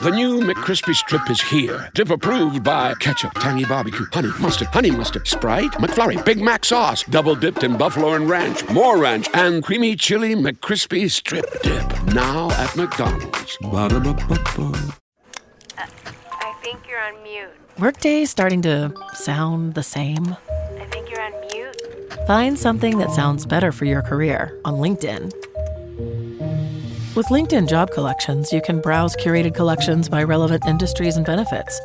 The new McCrispy Strip is here. Dip approved by ketchup, tangy barbecue, honey mustard, Sprite, McFlurry, Big Mac sauce, double dipped in buffalo and ranch, more ranch, and creamy chili McCrispy Strip Dip. Now at McDonald's. Ba-da-ba-ba-ba. I think you're on mute. Workday starting to sound the same? I think you're on mute. Find something that sounds better for your career on LinkedIn. With LinkedIn Job Collections, you can browse curated collections by relevant industries and benefits,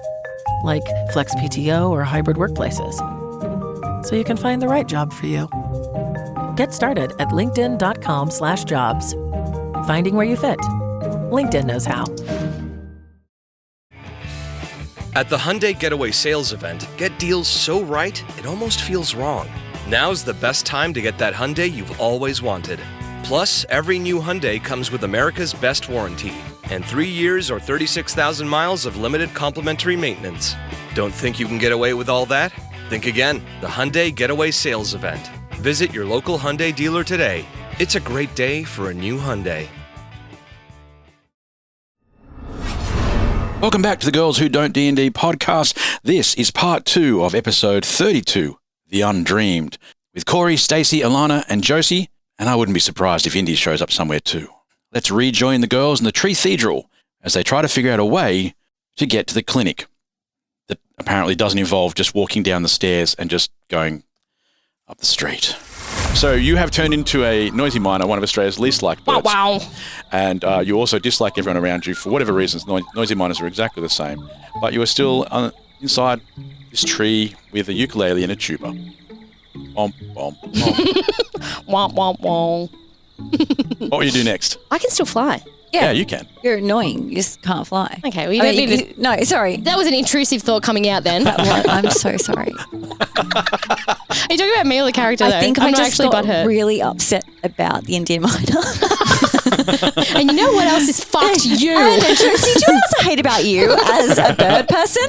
like flex PTO or hybrid workplaces, so you can find the right job for you. Get started at linkedin.com/jobs. Finding where you fit. LinkedIn knows how. At the Hyundai Getaway Sales Event, get deals so right, it almost feels wrong. Now's the best time to get that Hyundai you've always wanted. Plus, every new Hyundai comes with America's best warranty and 3 years or 36,000 miles of limited complimentary maintenance. Don't think you can get away with all that? Think again. The Hyundai Getaway Sales Event. Visit your local Hyundai dealer today. It's a great day for a new Hyundai. Welcome back to the Girls Who Don't D&D podcast. This is part 2 of episode 32, The Undreamed, with Cory, Stacey, Alana, and Josie. And I wouldn't be surprised if Indy shows up somewhere too. Let's rejoin the girls in the Treethedral as they try to figure out a way to get to the clinic that apparently doesn't involve just walking down the stairs and just going up the street. So you have turned into a noisy miner, one of Australia's least liked birds. Wow. And you also dislike everyone around you for whatever reasons. Noisy miners are exactly the same. But you are still inside this tree with a ukulele and a tuba. Womp, womp, womp. Womp, womp, womp. What will you do next? I can still fly. Yeah, you can. You're annoying. You just can't fly. Okay, well, you don't need to... No, sorry. That was an intrusive thought coming out then. I'm so sorry. Are you talking about me or the character, though? I think I'm I not just actually got butthurt. really upset about the Indian miner. And you know what else is fucked you? I know, Josie, do you know what else I hate about you as a bird person?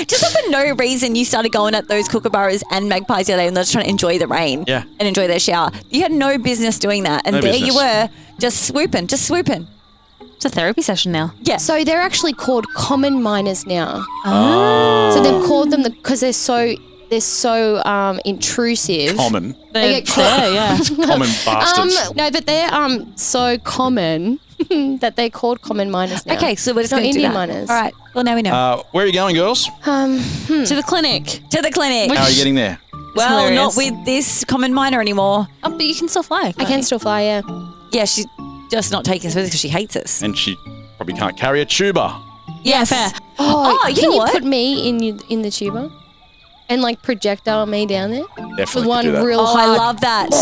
Just for no reason, you started going at those kookaburras and magpies the other day and they're just trying to enjoy the rain and enjoy their shower. You had no business doing that. And you were, just swooping. It's a therapy session now. Yeah. So they're actually called common miners now. Oh. So they've called them because they're so intrusive. Common. They get Common bastards. No, but they're so common that they're called common miners now. Okay, so we're just Not going to do Indian that. miners. All right. Well, now we know. Where are you going, girls? To the clinic. To the clinic. How are you getting there? Well, hilarious. not with this common miner anymore. Oh, but you can still fly. I can still fly, yeah. Yeah, she's just not taking us with us because she hates us. And she probably can't carry a tuba. Yes. Fair. Oh, you can know you what? put me in the tuba? And like projectile me down there? Definitely With one could do that. real Oh, I hard. love that.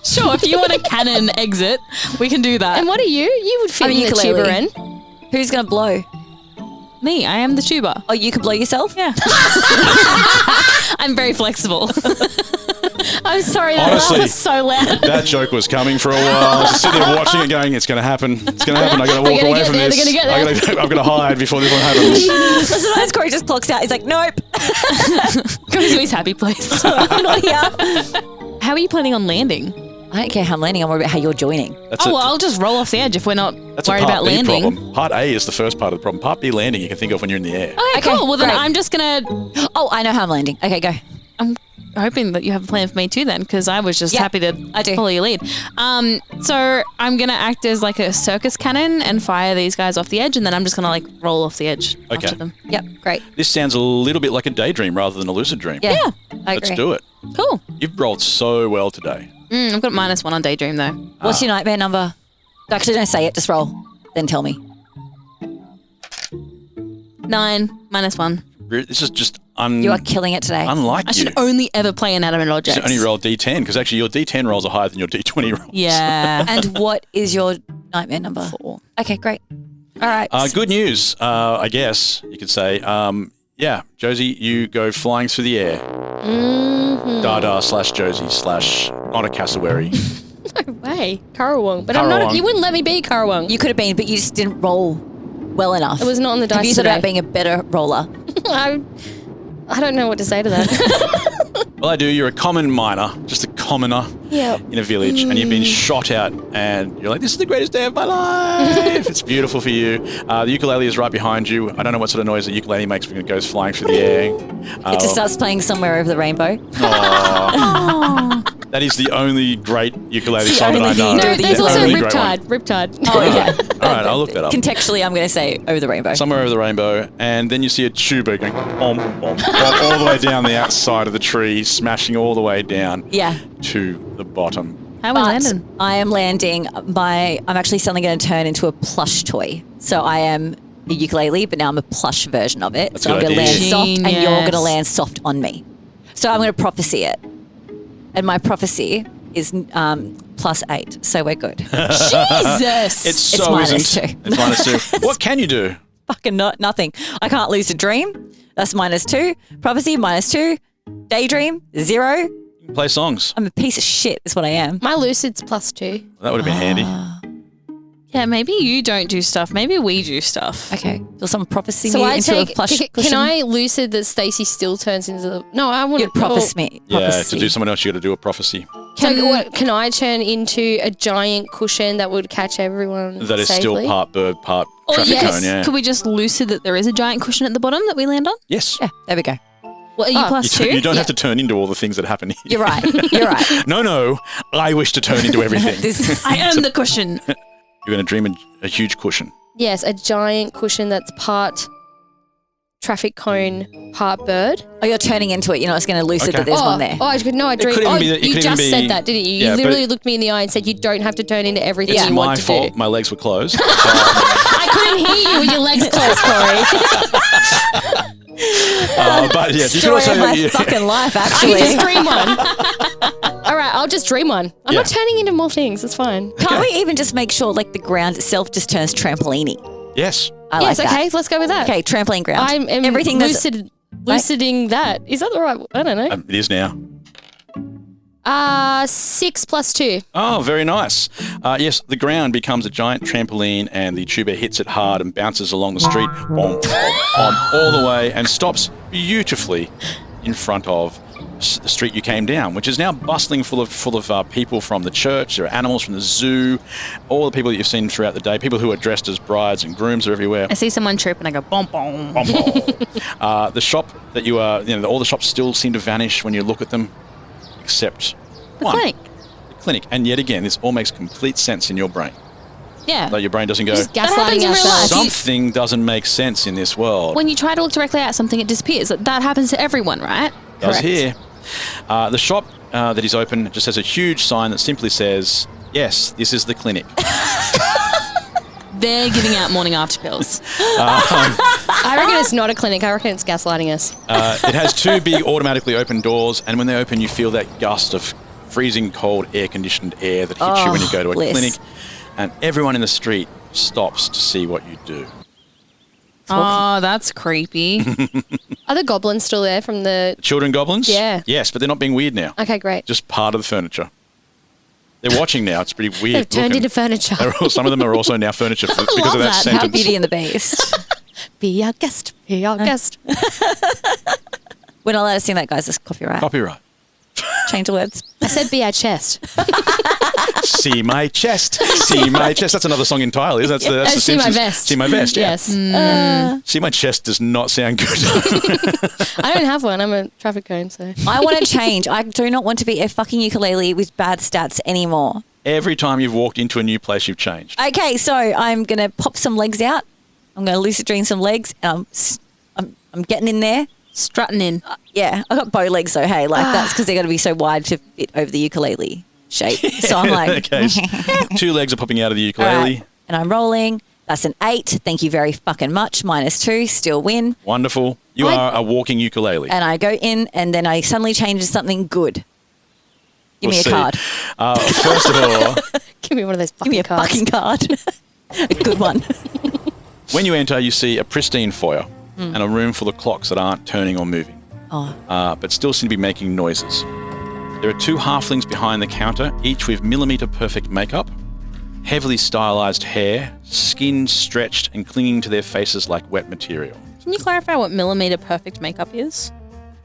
Sure, if you want a cannon exit, we can do that. And what are you? You would fit I'm in the ukulele. tuba end. Who's going to blow? Me, I am the tuba. Oh, you can blow yourself? Yeah. I'm very flexible. I'm sorry, that Honestly, was so loud. That joke was coming for a while. I was just sitting there watching it going, it's going to happen. It's going to happen. I got to walk gonna away get from there, this. they're gonna get there. I've got to hide before this one happens. Sometimes Cory just clocks out. He's like, nope. Goes to his happy place. I'm not here. How are you planning on landing? I don't care how I'm landing. I'm worried about how you're joining. That's Well, I'll just roll off the edge if we're not that's a worried part about B landing. problem. Part A is the first part of the problem. Part B, landing, you can think of when you're in the air. Okay, cool. Well, then great. I'm just going to... Oh, I know how I'm landing. Okay, go. I'm hoping that you have a plan for me too then, because I was just Yeah, happy to I do. follow your lead. So I'm going to act as like a circus cannon and fire these guys off the edge, and then I'm just going to like roll off the edge Okay. after them. Yep, great. This sounds a little bit like a daydream rather than a lucid dream. Yeah, I Let's agree. do it. Cool. You've rolled so well today. I've got -1 on Daydream though. What's your nightmare number? Actually, don't say it. Just roll. Then tell me. 9, -1. This is just You are killing it today. unlike I you. should only ever play inanimate You objects. should only roll D10 because actually your D10 rolls are higher than your D20 rolls. Yeah. And what is your nightmare number? 4. Okay, great. All right. Good news, I guess you could say. Yeah, Josie, you go flying through the air. Dada/Josie/ not a cassowary. No way. Karawong. But Karawong. you wouldn't let me be Karawong. You could have been, but you just didn't roll well enough. It was not on the dice Have you thought today. about being a better roller? I don't know what to say to that. Well, I do. You're a common miner, just a commoner Yep. in a village, and you've been shot at, and you're like, this is the greatest day of my life. It's beautiful for you. The ukulele is right behind you. I don't know what sort of noise the ukulele makes when it goes flying through the air. It just starts playing Somewhere Over the Rainbow. That is the only great ukulele song that I know. No, there's also Only great one. Riptide. Oh, yeah. All right, I'll look that up. Contextually, I'm going to say Over the Rainbow. Somewhere Over the Rainbow, and then you see a tuba going bom, bom, bom, all the way down the outside of the tree, smashing all the way down to the bottom. How are we landing? I am landing I'm actually suddenly going to turn into a plush toy. So I am a ukulele, but now I'm a plush version of it. That's so a I'm good going to land idea. soft, and you're going to Genius. land soft on me. So I'm going to prophecy it. And my prophecy is +8, so we're good. Jesus. It so minus isn't. 2. It's -2. What can you do? Fucking nothing. I can't lose a dream. That's -2. Prophecy, -2. Daydream, 0. You can play songs. I'm a piece of shit, is what I am. My lucid's +2. That would have been handy. Yeah, maybe you don't do stuff. Maybe we do stuff. Okay. Will someone prophecy So me I into take. a plush Can cushion? I lucid that Stacey still turns into the? No, I want You'd prophecy me. Yeah, Prophecy. to do someone else, you got to do a prophecy. Can I turn into a giant cushion that would catch everyone? That is safely? still part bird, part Or traffic yes, cone, yeah. could we just lucid that there is a giant cushion at the bottom that we land on? Yes. Yeah, there we go. Well, are you +2? You don't have to turn into all the things that happen here. You're right. You're right. No, I wish to turn into everything. I am the cushion. You're going to dream a huge cushion. Yes, a giant cushion that's part traffic cone, part bird. Oh, you're turning into it. You're not just going to lucid that there's one there. Oh, I no, I could dreamed. even Oh, be that- it you could even just be- said that, didn't you? You Yeah, but- literally looked me in the eye and said you don't have to turn into everything It's you my want to fault. do. My legs were closed. I couldn't hear you with your legs closed, Cory. But yes, you can Story also. of my fucking life, I actually. can just dream one. All right, I'll just dream one. I'm Yeah. not turning into more things. It's fine. Can't we even just make sure like the ground itself just turns trampoline-y? Yes. I Yes, like that. okay, let's go with that. Okay, trampoline ground. I'm Everything that's luciding that. Is that the right? I don't know. It is now. 6 + 2. Oh, very nice. Yes, the ground becomes a giant trampoline, and the tuba hits it hard and bounces along the street, boom, all the way, and stops beautifully in front of the street you came down, which is now bustling full of people from the church. There are animals from the zoo, all the people that you've seen throughout the day. People who are dressed as brides and grooms are everywhere. I see someone trip and I go, bom, bom. Bom, bom. The shop that you are, all the shops still seem to vanish when you look at them, except one. Clinic. The clinic. And yet again, this all makes complete sense in your brain. Yeah. Like your brain doesn't go, Just happens gaslighting in real life. ourselves. something doesn't make sense in this world. When you try to look directly at something, it disappears. That happens to everyone, right? Does Correct. here. The shop that is open just has a huge sign that simply says, yes, this is the clinic. They're giving out morning after pills. I reckon it's not a clinic. I reckon it's gaslighting us. It has two big automatically open doors, and when they open, you feel that gust of freezing cold air-conditioned air that hits you when you go to a bliss. clinic, and everyone in the street stops to see what you do. Oh, that's creepy. Are the goblins still there from the... Children goblins? Yeah. Yes, but they're not being weird now. Okay, great. Just part of the furniture. They're watching now. It's pretty weird. They've turned looking. into furniture. Some of them are also now furniture because love of that that. How sentence. Beauty and the Beast. Be our guest. Be our guest. We're not allowed to sing that, guys. It's copyright. Copyright. Change the words. I said be our chest. See my chest. See my chest. That's another song entirely. Isn't it? That's the See my Simpsons. vest. See my vest. Yeah. Yes. See my chest does not sound good. I don't have one. I'm a traffic cone, so... I want to change. I do not want to be a fucking ukulele with bad stats anymore. Every time you've walked into a new place, you've changed. Okay, so I'm going to pop some legs out. I'm going to lucid dream some legs. I'm getting in there. Strutting in. Yeah, I got bow legs though. Hey, like that's because they're going to be so wide to fit over the ukulele shape. So I'm like, Okay. Two legs are popping out of the all ukulele. right. And I'm rolling. That's an 8. Thank you very fucking much. -2, still win. Wonderful. You are a walking ukulele. And I go in, and then I suddenly change to something good. Give me a We'll see. card. First of all, Give me one of those Give me fucking a cards. fucking card. A good one. when you enter, you see a pristine foyer and a room full of clocks that aren't turning or moving, but still seem to be making noises. There are 2 halflings behind the counter, each with millimetre-perfect makeup, heavily stylized hair, skin stretched and clinging to their faces like wet material. Can you clarify what millimetre perfect makeup is?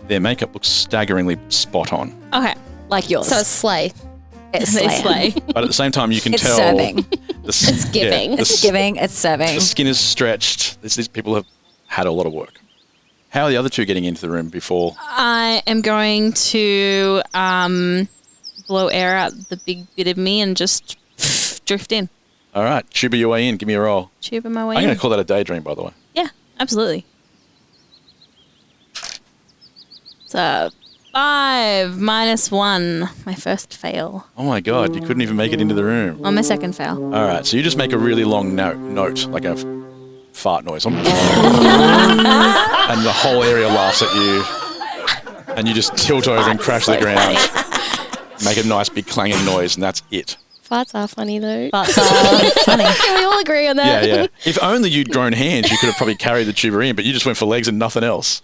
Their makeup looks staggeringly spot on. Okay. Like yours. So it's slay. It's They slaying. slay. But at the same time, you can It's tell. serving. It's giving. It's giving. It's serving. The skin is stretched. These people have had a lot of work. How are the other two getting into the room before? I am going to blow air out the big bit of me and just drift in. All right, tuba your way in. Give me a roll. Tuba my way I'm in. going to call that a daydream, by the way. Yeah, absolutely. It's a 5 minus 1. My first fail. Oh my God, you couldn't even make it into the room. On my second fail. All right, so you just make a really long note, like a fart noise. And the whole area laughs at you. And you just tilt over and crash to the ground. Make a nice big clanging noise, and that's it. Farts are funny though. Farts are funny. Can we all agree on that? Yeah. If only you'd grown hands, you could have probably carried the tuba in, but you just went for legs and nothing else.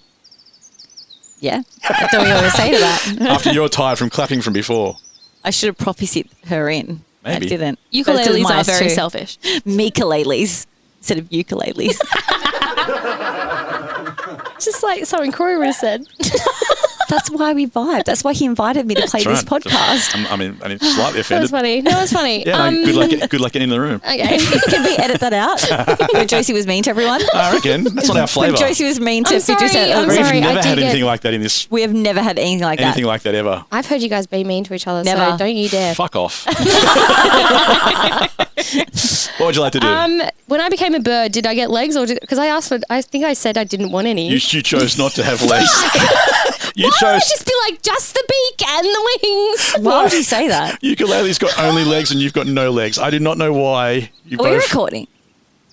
Yeah. I don't know what to say to that. After you're tired from clapping from before. I should have proppy sit her in. Maybe. I didn't. Ukuleles are Minus very 2. selfish. Meekuleles instead of ukuleles. Just like something Cory would have said. That's why we vibe. That's why he invited me to play this That's right. podcast. I mean, slightly That was offended. funny. No, it was funny. Yeah, no, good luck getting in the room. Okay. Can we edit that out? When Josie was mean to everyone? I reckon. That's not our When flavour. Josie was mean to I'm sorry, 50% of I'm the room. We've sorry. never I had did anything get- like that in this. We have never had anything like Anything that. like that ever. I've heard you guys be mean to each other, Never. so don't you dare. Fuck off. What would you like to do? When I became a bird, did I get legs or because I think I said I didn't want any. You chose not to have legs. You Why would I chose. just be like just the beak and the wings? Why would you say that? Ukulele's got only legs and you've got no legs. I do not know why you Are we both. recording?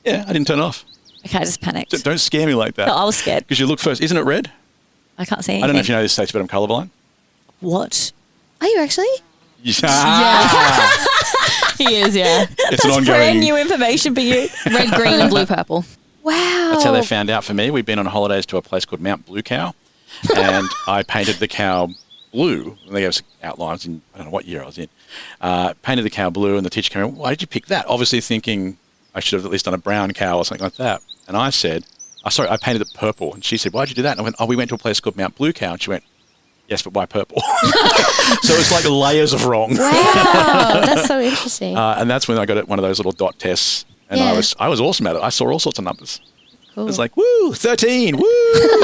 Yeah, I didn't turn it off. Okay, I just panicked. Don't scare me like that. No, I was scared. Because you look first. Isn't it red? I can't see anything. I don't know if you know this, Stacey, but I'm colourblind. What? Are you actually? Yeah. He is, yeah. It's an That's ongoing. brand new information for you. Red, green, and blue, purple. Wow. That's how they found out for me. We've been on holidays to a place called Mount Blue Cow, and I painted the cow blue. And they gave us outlines in, I don't know what year I was in. Painted the cow blue, and the teacher came in, why did you pick that? Obviously thinking I should have at least done a brown cow or something like that. And I said, I painted it purple. And she said, why'd you do that? And I went, we went to a place called Mount Blue Cow. And she went, yes, but why purple? So it's like layers of wrong. Wow, that's so interesting. And that's when I got one of those little dot tests. And Yeah. I was awesome at it. I saw all sorts of numbers. Cool. It was like, woo, 13, woo.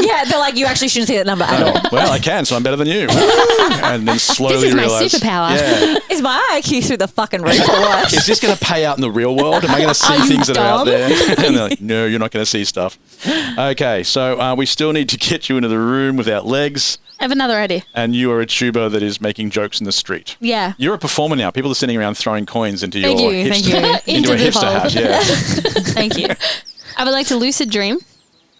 Yeah, they're like, you actually shouldn't see that number at all. Well, I can, so I'm better than you. And then slowly This is my realize, superpower. Yeah. Is my IQ through the fucking roof or what? Is this going to pay out in the real world? Am I going to see Are you things that are out dumb? there? And they're like, no, you're not going to see stuff. Okay, so we still need to get you into the room without legs, I have another idea. and you are a tuber that is making jokes in the street. Yeah. You're a performer now. People are sitting around throwing coins into Thank your you, thank hipster, you. into a Into the hipster hole. hat. Yeah. Thank you. I would like to lucid dream,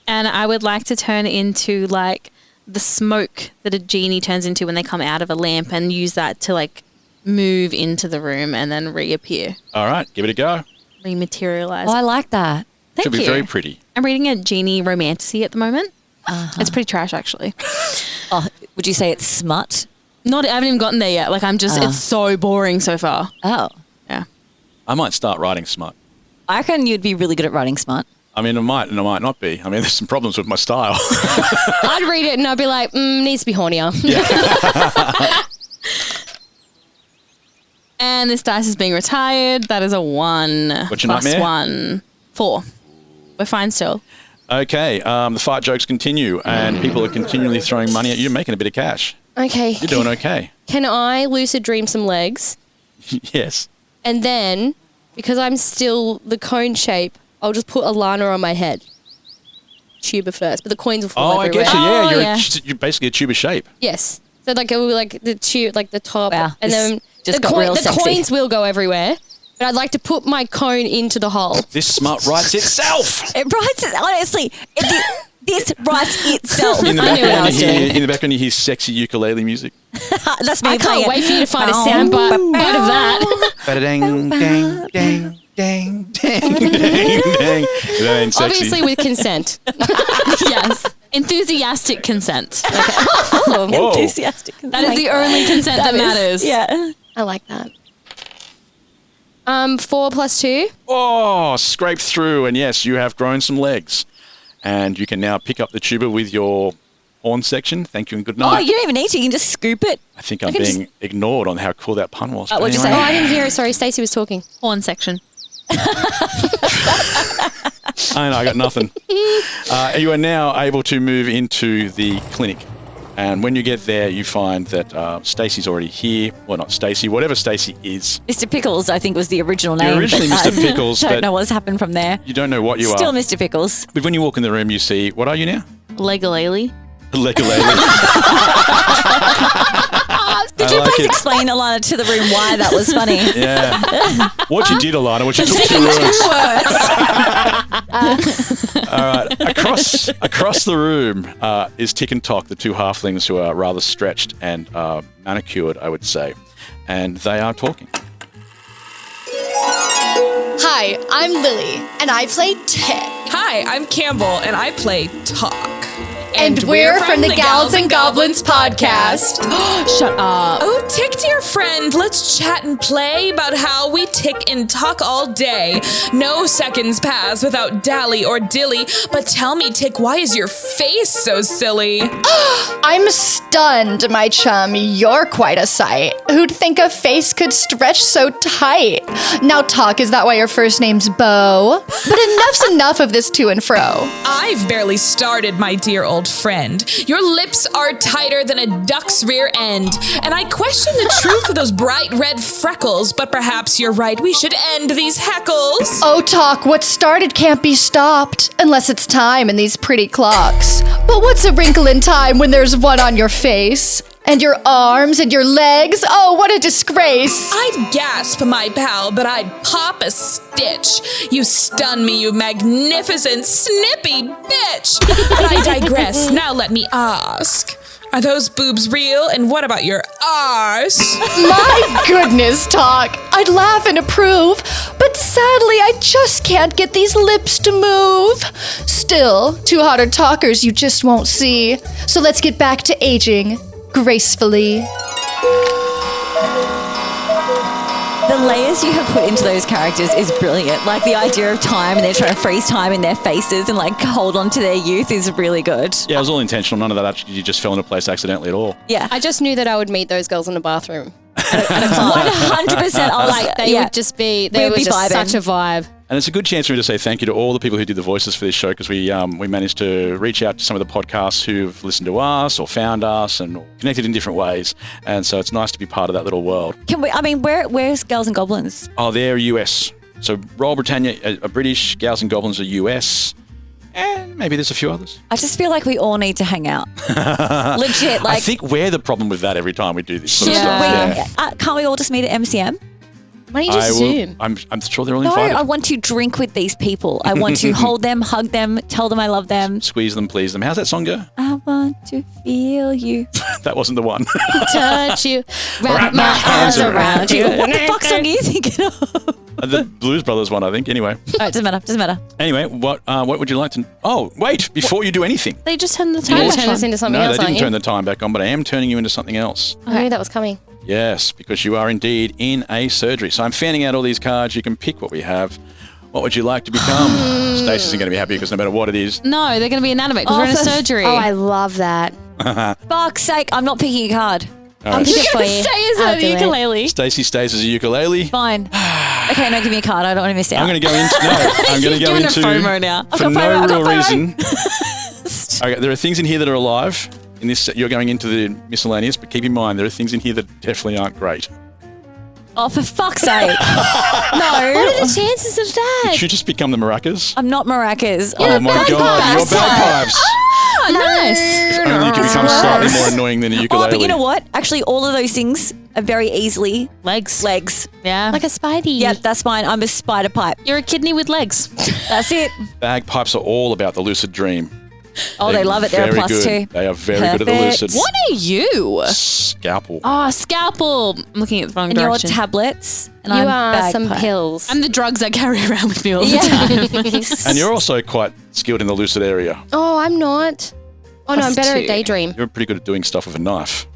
and I would like to turn into like the smoke that a genie turns into when they come out of a lamp, and use that to like move into the room and then reappear, All right, give it a go. rematerialize. Oh, I like that. Thank Should be you. very pretty. I'm reading a genie romantasy at the moment. Uh-huh. It's pretty trash, actually. Oh, would you say it's smut? I haven't even gotten there yet. Like it's so boring so far. Oh. Yeah. I might start writing smut. I reckon you'd be really good at writing smut. I mean, I might and I might not be. I mean, there's some problems with my style. I'd read it and I'd be like, needs to be hornier. And this dice is being retired. That is a 1. What's your plus nightmare? 1. 4. We're fine still. Okay, the fart jokes continue, and people are continually throwing money at you, making a bit of cash. Okay. You're doing okay. Can I lucid dream some legs? Yes. And then, because I'm still the cone shape, I'll just put Alana on my head. Tuba first, but the coins will fall Oh, I everywhere. get you. Yeah, Oh, you're, yeah. you're basically a tuba shape. Yes. So like it will be like the tube, like the top, Wow, and this then just the, got real the sexy. coins will go everywhere. But I'd like to put my cone into the hole. This smut writes itself. It writes it, honestly. This writes itself. In the I knew what I background, was you hear, doing. in the background, you hear sexy ukulele music. That's me I playing can't it. wait for you to find a soundbite bite of that. Ba-da-dang, dang, dang, dang, dang, dang, dang. That ain't sexy. Obviously with consent. Yes. Enthusiastic consent. Whoa. Enthusiastic. That is the only consent that matters. Yeah. I like that. 4 plus 2. Oh, scraped through, and yes, you have grown some legs. And you can now pick up the tuba with your horn section. Thank you and good Oh, night. you don't even need to. You can just scoop it. I think I'm being ignored on how cool that pun was. But What'd you say? anyway. Oh, I didn't hear it. Sorry, Stacey was talking. Horn section. I know, I got nothing. You are now able to move into the clinic. And when you get there, you find that Stacey's already here. Well, not Stacey, whatever Stacey is. Mr. Pickles, I think, was the original name. You're originally but Mr. Pickles, don't but know what's happened from there. you don't know what you Still are. Mr. Pickles. But when you walk in the room, you see, what are you now? Legalele. Legalele. Did you please explain, Alana, to the room why that was funny? Yeah. What you did, Alana, what you took 2 words. All right. Across the room is Tick and Tock, the 2 halflings who are rather stretched and manicured, I would say. And they are talking. Hi, I'm Lily, and I play Tick. Hi, I'm Campbell, and I play Talk. And we're from the Gals and Goblins podcast. Shut up. Oh, Tick, dear friend, let's chat and play about how we tick and talk all day. No seconds pass without dally or dilly. But tell me, Tick, why is your face so silly? I'm stunned, my chum. You're quite a sight. Who'd think a face could stretch so tight? Now, Talk, is that why your first name's Bo? But enough's enough of this to and fro. I've barely started, my dear old friend. Your lips are tighter than a duck's rear end, and I question the truth of those bright red freckles, but perhaps you're right, we should end these heckles. Oh, Talk, what's started can't be stopped, unless it's time in these pretty clocks. But what's a wrinkle in time when there's one on your face? And your arms and your legs? Oh, what a disgrace! I'd gasp, my pal, but I'd pop a stitch. You stun me, you magnificent, snippy bitch! But I digress. Now let me ask. Are those boobs real? And what about your arse? My goodness, Talk. I'd laugh and approve, but sadly I just can't get these lips to move. Still, 2 hotter talkers you just won't see. So let's get back to aging gracefully. The layers you have put into those characters is brilliant. Like the idea of time, and they're trying to freeze time in their faces and like hold on to their youth is really good. Yeah, it was all intentional. None of that actually, you just fell into place accidentally at all. Yeah. I just knew that I would meet those girls in the bathroom. 100%. I was Like, they would just be, they We'd were be just vibing. such a vibe. And it's a good chance for me to say thank you to all the people who did the voices for this show, because we managed to reach out to some of the podcasts who've listened to us or found us and connected in different ways. And so it's nice to be part of that little world. Can we? I mean, where's Girls and Goblins? Oh, they're US. So Royal Britannia are British, Gals and Goblins are US, and maybe there's a few others. I just feel like we all need to hang out. Legit, like. I think we're the problem with that every time we do this sort of Yeah. stuff. Yeah. Can't we all just meet at MCM? Why don't you just Zoom? I'm sure they're all No, invited. I want to drink with these people. I want to hold them, hug them, tell them I love them. Squeeze them, please them. How's that song go? I want to feel you. That wasn't the one. Touch you, wrap my arms around you. What the fuck song are you thinking of? The Blues Brothers one, I think. Anyway. Doesn't matter. Anyway, what would you like to... Oh, wait, before you do anything. They just turned the You're time going back to turn us on. into something No, else, they aren't didn't you? turn the time back on, but I am turning you into something else. I knew that was coming. Yes, because you are indeed in a surgery. So I'm fanning out all these cards. You can pick what we have. What would you like to become? Stacey isn't going to be happy because no matter what it is... No, they're going to be inanimate because we're in a surgery. Oh, I love that. Fuck's sake, I'm not picking a card. All I'll right. pick it for you. Stay as I'll a do it. ukulele. Stacey stays as a ukulele. Fine. Okay, no, give me a card. I don't want to miss out. I'm going to go into... No, I'm going to go Doing into... a FOMO now. For no real reason. Okay, there are things in here that are alive. In this, you're going into the miscellaneous, but keep in mind there are things in here that definitely aren't great. Oh, for fuck's sake. No. What are the chances of that? You should just become the maracas. I'm not maracas. Oh my god, you're bagpipes. Oh, nice. If only you could become slightly more annoying than a ukulele. Oh, but you know what? Actually, all of those things are very easily Legs. Yeah. Like a spidey. Yep, that's fine. I'm a spider pipe. You're a kidney with legs. That's it. Bagpipes are all about the lucid dream. Oh, they love it. They're a very plus good. 2. They are very good at the Perfect. lucid. What are you? Scalpel. Oh, scalpel. I'm looking at the wrong And you're direction. tablets. And You I'm are some bagpipe. pills. I'm the drugs I carry around with me all the time. Yeah. And you're also quite skilled in the lucid area. Oh, I'm not. Oh, no, I'm better at daydream. You're pretty good at doing stuff with a knife.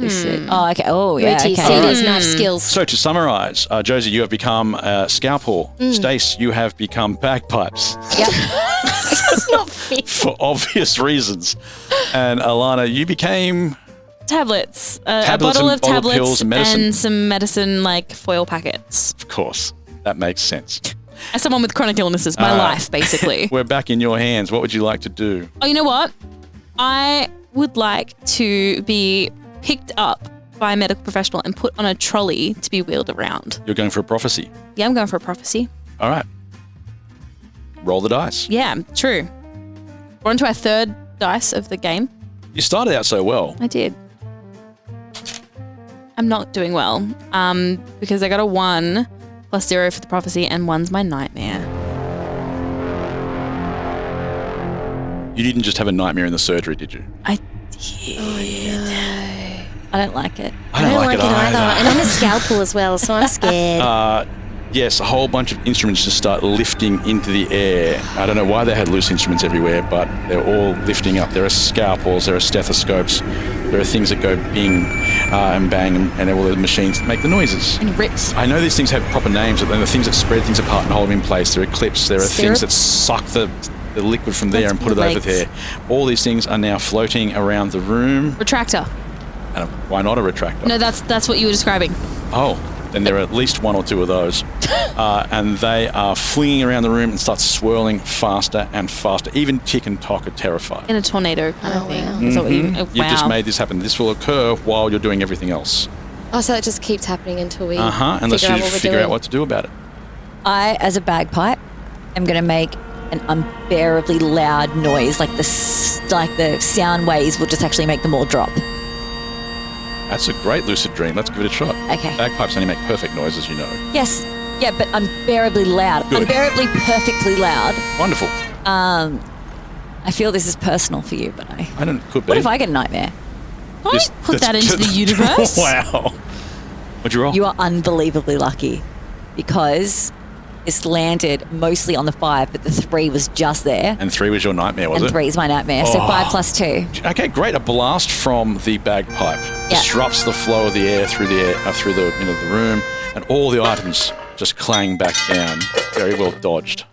Oh, okay. Oh, yeah. Rooty, Okay. CD's knife skills. So to summarise, Josie, you have become Scalpel. Stace, you have become bagpipes. Yep. It's not fit. for obvious reasons. And Alana, you became Tablets. A Tablets bottle and of bottle of tablets pills and medicine. some medicine like foil packets. Of course. That makes sense. As someone with chronic illnesses, my life, basically. We're back in your hands. What would you like to do? Oh, you know what? I would like to be picked up by a medical professional and put on a trolley to be wheeled around. You're going for a prophecy. Yeah, I'm going for a prophecy. All right. Roll the dice. Yeah, true. We're on to our third dice of the game. You started out so well. I did. I'm not doing well because I got a 1 plus 0 for the prophecy and 1's my nightmare. You didn't just have a nightmare in the surgery, did you? I did. Oh, no. I don't like it. I don't like it either. And I'm a scalpel as well, so I'm scared. Yes, a whole bunch of instruments just start lifting into the air. I don't know why they had loose instruments everywhere, but they're all lifting up. There are scalpels, there are stethoscopes, there are things that go bing and bang, and all the machines that make the noises. And rips. I know these things have proper names, but there are things that spread things apart and hold them in place. There are clips, there are things that suck the liquid from there and put it over there. All these things are now floating around the room. Retractor. And why not a retractor? No, that's what you were describing. Oh, then there are at least 1 or 2 of those. And they are flinging around the room and start swirling faster and faster. Even Tick and Tock are terrified. In a tornado kind of thing. Wow. Is that what you, You've just made this happen. This will occur while you're doing everything else. Oh, so that just keeps happening until we Unless you figure out what to do about it. I, as a bagpipe, am going to make an unbearably loud noise, like the sound waves will just actually make them all drop. That's a great lucid dream. Let's give it a shot. Okay. Bagpipes only make perfect noise, as you know. Yes. Yeah, but unbearably loud. Good. Unbearably perfectly loud. Wonderful. I feel this is personal for you, but I don't. Could be. What if I get a nightmare? Can I put that into the universe? Wow. What'd you roll? You are unbelievably lucky because it's landed mostly on the 5, but the 3 was just there. And 3 was your nightmare, was it? And 3 is my nightmare. So 5 plus 2. Okay, great. A blast from the bagpipe disrupts the flow of the air through the room, and all the items just clang back down. Very well dodged.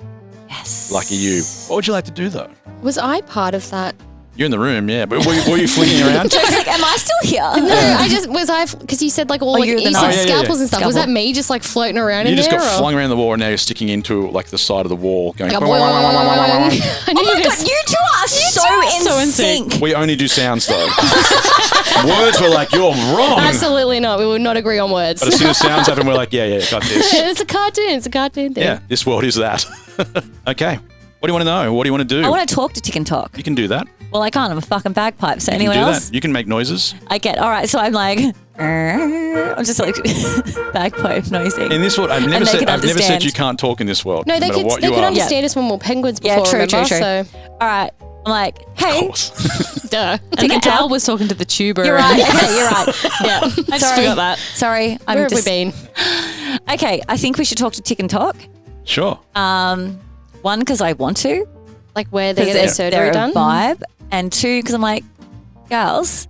Yes. Lucky you. What would you like to do though? Was I part of that? You're in the room, yeah. But were you flinging around? So it's like, am I still here? No, because you said like all you said scalpels and stuff. Scalpel. Was that me just like floating around You in just there? got flung around the wall, and now you're sticking into like the side of the wall, going. I Oh my needed God, you two are so in sync. We only do sounds though. Words were like, you're wrong. Absolutely not. We would not agree on words. But as soon as sounds happen, we're like, yeah, got this. It's a cartoon. It's a cartoon thing. Yeah, this world is that. Okay. What do you want to know? What do you want to do? I want to talk to Tick and Tock. You can do that. Well, I can't. I'm a fucking bagpipe. So You anyone can do else? that. You can make noises. I get. All right. So I'm like, I'm just like bagpipe noising. In this world, I've never said you can't talk in this world. No, they matter could what you are. understand us when we're penguins before. Yeah, true. remember? So, all right. I'm like, hey. Of course. Duh. And the owl was talking to the tuber. You're right. Okay, you're right. Yeah. I just forgot that. Sorry. Where have we been? Okay. I think we should talk to Tick and Tock. Sure. One, because I want to. Like where they get their surgery they're done? a vibe. And 2, because I'm like, girls.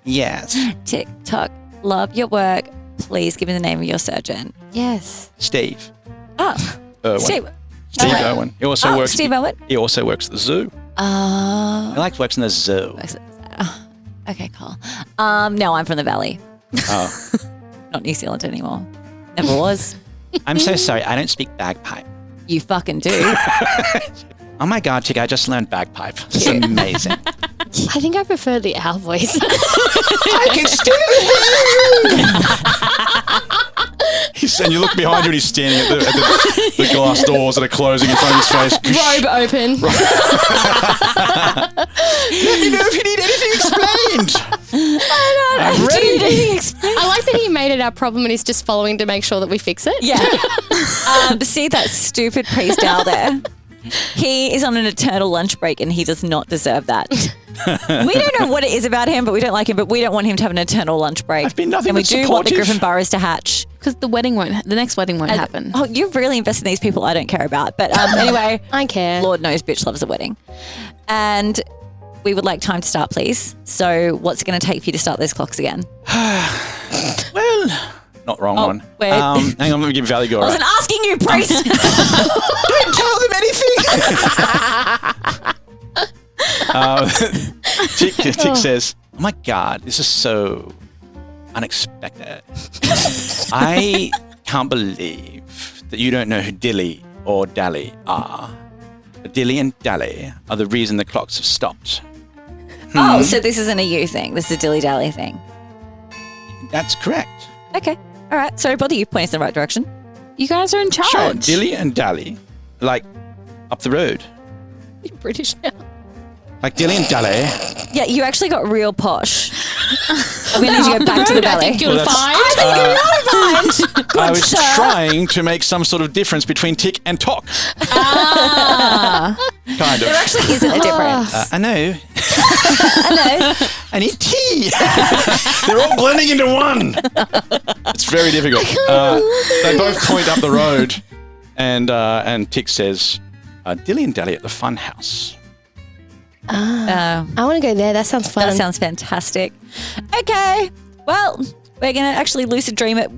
Yes. Tick Tock, love your work. Please give me the name of your surgeon. Yes. Steve. Oh, Irwin. Steve. Steve Irwin. He also works. Steve Irwin. He also works at the zoo. I like to work in the zoo. Okay, cool. No, I'm from the Valley. Oh. Not New Zealand anymore. Never was. I'm so sorry. I don't speak bagpipe. You fucking do. Oh my God, Chick, I just learned bagpipe. It's amazing. I think I prefer the owl voice. I can still And you look behind you and he's standing at the glass doors that are closing in front of his face. Robe open. Let me know if you need anything explained. I'm ready. I like that he made it our problem and he's just following to make sure that we fix it. Yeah. See that stupid priest owl there? He is on an eternal lunch break and he does not deserve that. We don't know what it is about him, but we don't like him, but we don't want him to have an eternal lunch break. I've been nothing and we but do want the supportive. Griffin Burrows to hatch. Because the next wedding won't happen. Oh, you're really invested in these people I don't care about. But anyway, I care. Lord knows bitch loves a wedding. And we would like time to start, please. So what's it going to take for you to start those clocks again? Well, not wrong one. wait. Hang on, let me give Valley go. I wasn't asking you, priest. Don't tell them anything. Tick says, "Oh my God, this is so unexpected. I can't believe that you don't know who Dilly or Dally are. Dilly and Dally are the reason the clocks have stopped." Oh, so this isn't a you thing. This is a dilly-dally thing. That's correct. Okay. All right. Sorry to bother you. Point us in the right direction. You guys are in charge. Sure, Dilly and Dally, like up the road. You're British now. Like Dilly and Dally. Yeah, you actually got real posh. I'm going to need you to go back to the belly. I think you'll find. I think you'll find. Good, I was sir. trying to make some sort of difference between tick and talk. Kind of. There actually isn't a difference. I know. I know. I need tea. They're all blending into one. It's very difficult. They both point up the road, and Tick says, "Dilly and Dally at the fun house." I want to go there. That sounds fun. That sounds fantastic. Okay. Well, we're going to actually lucid dream it.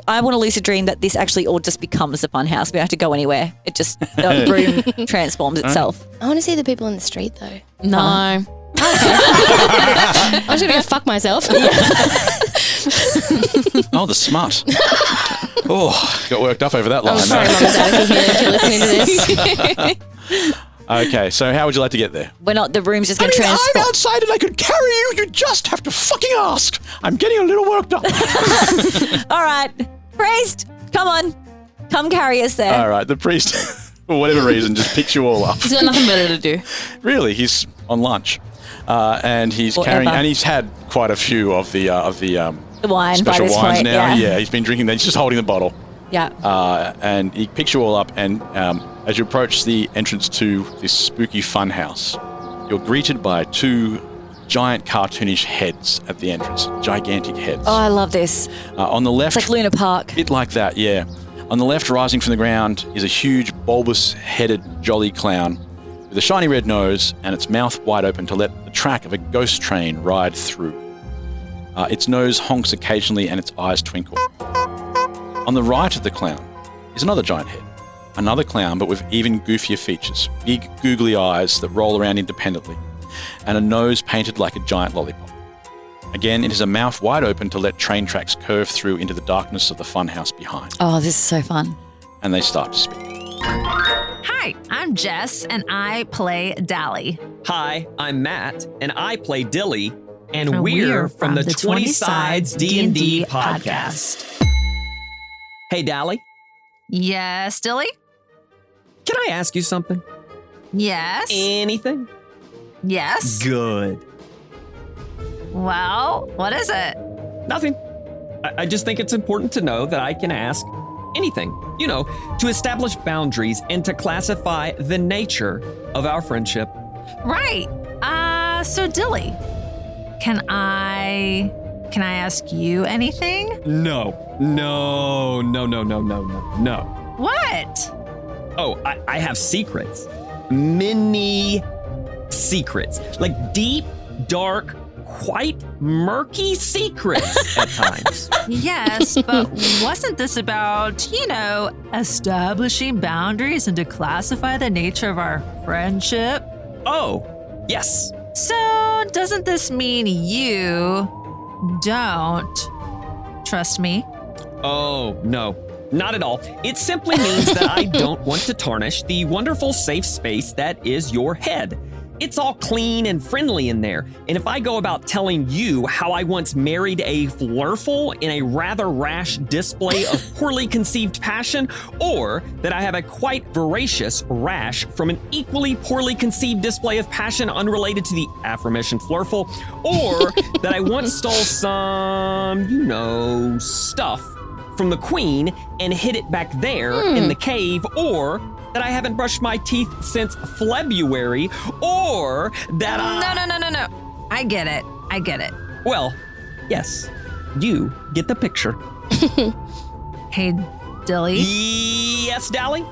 I want to lucid dream that this actually all just becomes the fun house. We don't have to go anywhere. It just, the room transforms itself. I want to see the people in the street though. No. I'm just going to go fuck myself. Oh, the smut. Oh, got worked up over that line. I'm sorry, Mum and Dad, if you're listening to this. Okay, so how would you like to get there? We're not, the room's just going to transform. I'm outside and I could carry you. You just have to fucking ask. I'm getting a little worked up. All right. Priest, come on. Come carry us there. All right, the priest, for whatever reason, just picks you all up. He's got nothing better to do. Really, he's on lunch. And he's carrying, and he's had quite a few of the wine special by this wines point, now. yeah. He's been drinking that. He's just holding the bottle. Yeah. And he picks you all up, and as you approach the entrance to this spooky fun house, you're greeted by two giant cartoonish heads at the entrance. Gigantic heads. Oh, I love this. On the left, It's like Luna Park. a bit like that, yeah. On the left, rising from the ground, is a huge bulbous-headed jolly clown with a shiny red nose and its mouth wide open to let the track of a ghost train ride through. Its nose honks occasionally and its eyes twinkle. On the right of the clown is another giant head. Another clown, but with even goofier features. Big, googly eyes that roll around independently. And a nose painted like a giant lollipop. Again, it is a mouth wide open to let train tracks curve through into the darkness of the funhouse behind. Oh, this is so fun. And they start to speak. Hi, I'm Jess, and I play Dally. Hi, I'm Matt, and I play Dilly, and we're from the 20 Sides D&D podcast. Hey, Dally. Yes, Dilly? Can I ask you something? Yes. Anything? Yes. Good. Well, what is it? Nothing. I just think it's important to know that I can ask anything, you know, to establish boundaries and to classify the nature of our friendship. Right. So Dilly, can I ask you anything? No. What? Oh, I have secrets. Many secrets. Like deep, dark, quite murky secrets at times. Yes, but wasn't this about, establishing boundaries and to classify the nature of our friendship? Oh, yes. So, doesn't this mean you don't trust me? Oh, no. Not at all. It simply means that I don't want to tarnish the wonderful safe space that is your head. It's all clean and friendly in there. And if I go about telling you how I once married a flurful in a rather rash display of poorly conceived passion, or that I have a quite voracious rash from an equally poorly conceived display of passion unrelated to the aforementioned flurful, or that I once stole some, stuff from the queen and hid it back there in the cave, or that I haven't brushed my teeth since February, or that No. I get it. Well, yes, you get the picture. Hey, Dilly. Yes, Dally?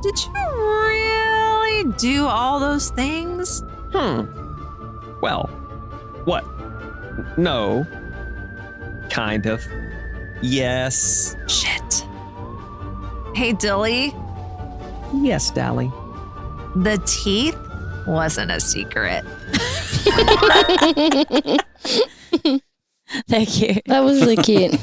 Did you really do all those things? Well, what? No. Kind of. Yes. Shit. Hey, Dilly. Yes, Dally. The teeth wasn't a secret. Thank you. That was really cute.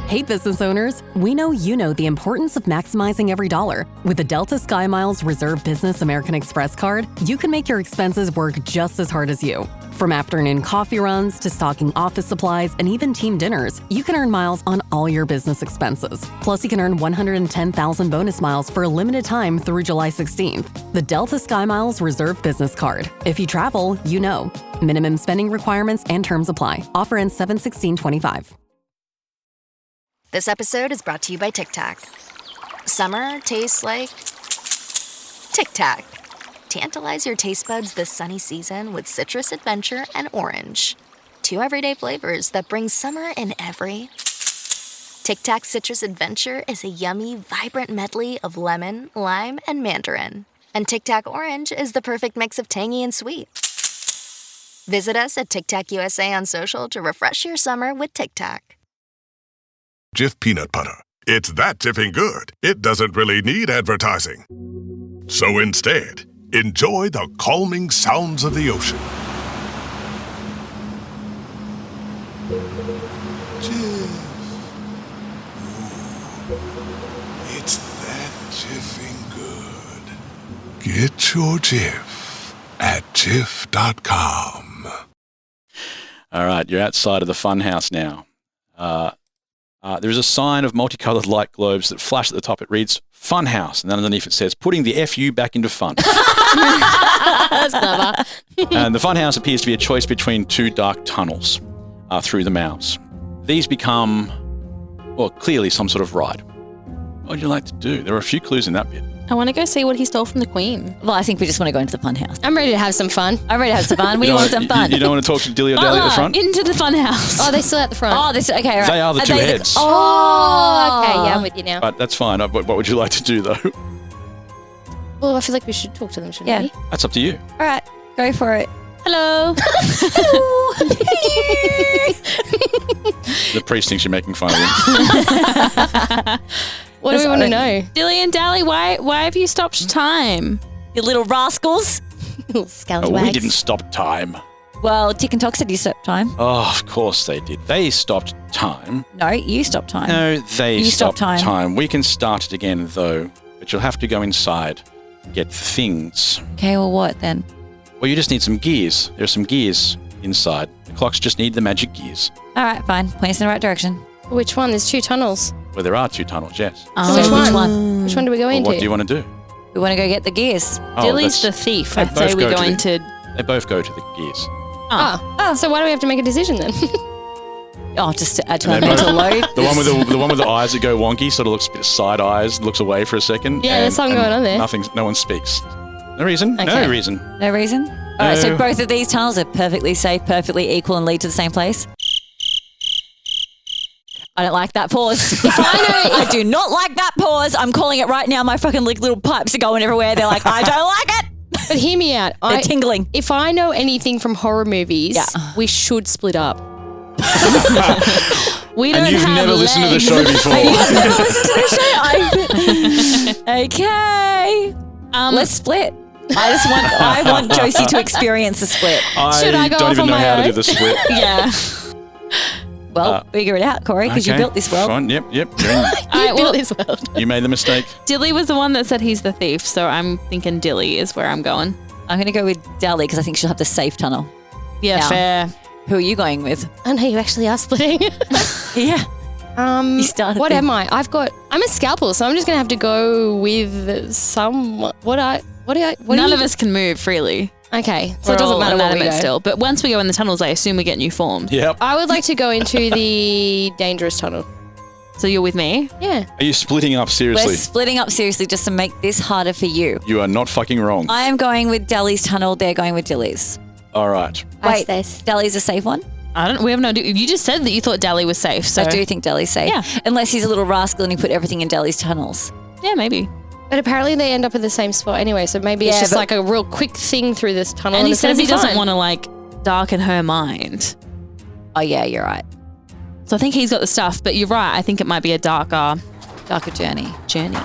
Hey, business owners, we know you know the importance of maximizing every dollar. With the Delta SkyMiles Reserve Business American Express card, you can make your expenses work just as hard as you. From afternoon coffee runs to stocking office supplies and even team dinners, you can earn miles on all your business expenses. Plus, you can earn 110,000 bonus miles for a limited time through July 16th. The Delta SkyMiles Reserve Business Card. If you travel, you know. Minimum spending requirements and terms apply. Offer ends 7/16/25. This episode is brought to you by Tic Tac. Summer tastes like Tic Tac. Tantalize your taste buds this sunny season with citrus adventure and orange. 2 everyday flavors that bring summer in every. Tic Tac Citrus Adventure is a yummy, vibrant medley of lemon, lime, and mandarin. And Tic Tac Orange is the perfect mix of tangy and sweet. Visit us at Tic Tac USA on social to refresh your summer with Tic Tac. Jif peanut butter. It's that jiffing good, it doesn't really need advertising. So instead, enjoy the calming sounds of the ocean. Jif. Ooh, it's that jiffing good. Get your Jif at jif.com. All right, you're outside of the funhouse now. There is a sign of multicolored light globes that flash at the top. It reads Funhouse, and then underneath it says putting the FU back into fun. That's clever. And the funhouse appears to be a choice between 2 dark tunnels through the mouths. These become, well, clearly some sort of ride. What would you like to do? There are a few clues in that bit. I want to go see what he stole from the Queen. Well, I think we just want to go into the fun house. I'm ready to have some fun. I'm ready to have some fun. We want some fun. You don't want to talk to Dilly or Dally at the front? Into the fun house. Oh, they're still at the front. Oh, this okay. Right. They are the 2 heads. Oh, okay. Yeah, I'm with you now. But that's fine. What would you like to do, though? Well, I feel like we should talk to them, shouldn't we? That's up to you. All right, go for it. Hello. The priest thinks you're making fun of him. What do we want to know? Dilly and Dally, why have you stopped time? You little rascals. Little Oh, scallywags. we didn't stop time. Well, Tick and Tock said you stopped time. Oh, of course they did. They stopped time. No, you stopped time. No, they You stopped stopped time. We can start it again, though. But you'll have to go inside and get things. Okay, well, what then? Well, you just need some gears. There's some gears inside. The clocks just need the magic gears. All right, fine. Point us in the right direction. Which one? There's 2 tunnels. Well, there are 2 tunnels, yes. So which one? Which one do we go Well, into? what do you want to do? We want to go get the gears. Oh, Dilly's that's- the thief. they I'd say both we go go to the- into... They both go to the gears. Oh, so why do we have to make a decision then? Oh, just to add to our And then mental both- load. The one with the eyes that go wonky, sort of looks a bit side eyes, looks away for a second. Yeah, there's something going on there. No one speaks. No reason. Okay. No reason. No reason? All right, so No. both of these tunnels are perfectly safe, perfectly equal, and lead to the same place? I don't like that pause. I do not like that pause. I'm calling it right now. My fucking little pipes are going everywhere. They're like, I don't like it. But hear me out. They're tingling. If I know anything from horror movies, we should split up. We And don't you've have never listened to the legs. show before. I've never listened to the show. Okay. Let's split. I want Josie to experience the split. Should I go don't off even on know my how to own? do the split. Yeah. Well, figure it out, Corey, because you Okay, built this world. Fine. Yep. You're in. All right, well, this world. You made the mistake. Dilly was the one that said he's the thief, so I'm thinking Dilly is where I'm going. I'm going to go with Dally because I think she'll have the safe tunnel. Yeah, Now, fair. Who are you going with? I know you actually are splitting. Yeah. You started What there. am I? I'm a scalpel, so I'm just gonna have to go with some. None of us can move freely. Okay, so We're it doesn't all matter what we inanimate go. still. But once we go in the tunnels, I assume we get new forms. Yep. I would like to go into the dangerous tunnel. So you're with me? Yeah. Are you splitting up We're seriously? splitting up seriously just to make this harder for you. You are not fucking wrong. I am going with Dally's tunnel. They're going with Dilly's. All right. Wait, Dally's a safe one? We have no idea. You just said that you thought Dally was safe. So I do think Dally's safe. Yeah. Unless he's a little rascal and he put everything in Dally's tunnels. Yeah, maybe. But apparently they end up at the same spot anyway, so maybe it's Yeah, just but- like a real quick thing through this tunnel. And he it's gonna says he be doesn't fine. want to like darken her mind. Oh yeah, you're right. So I think he's got the stuff, but you're right. I think it might be a darker journey. Journey.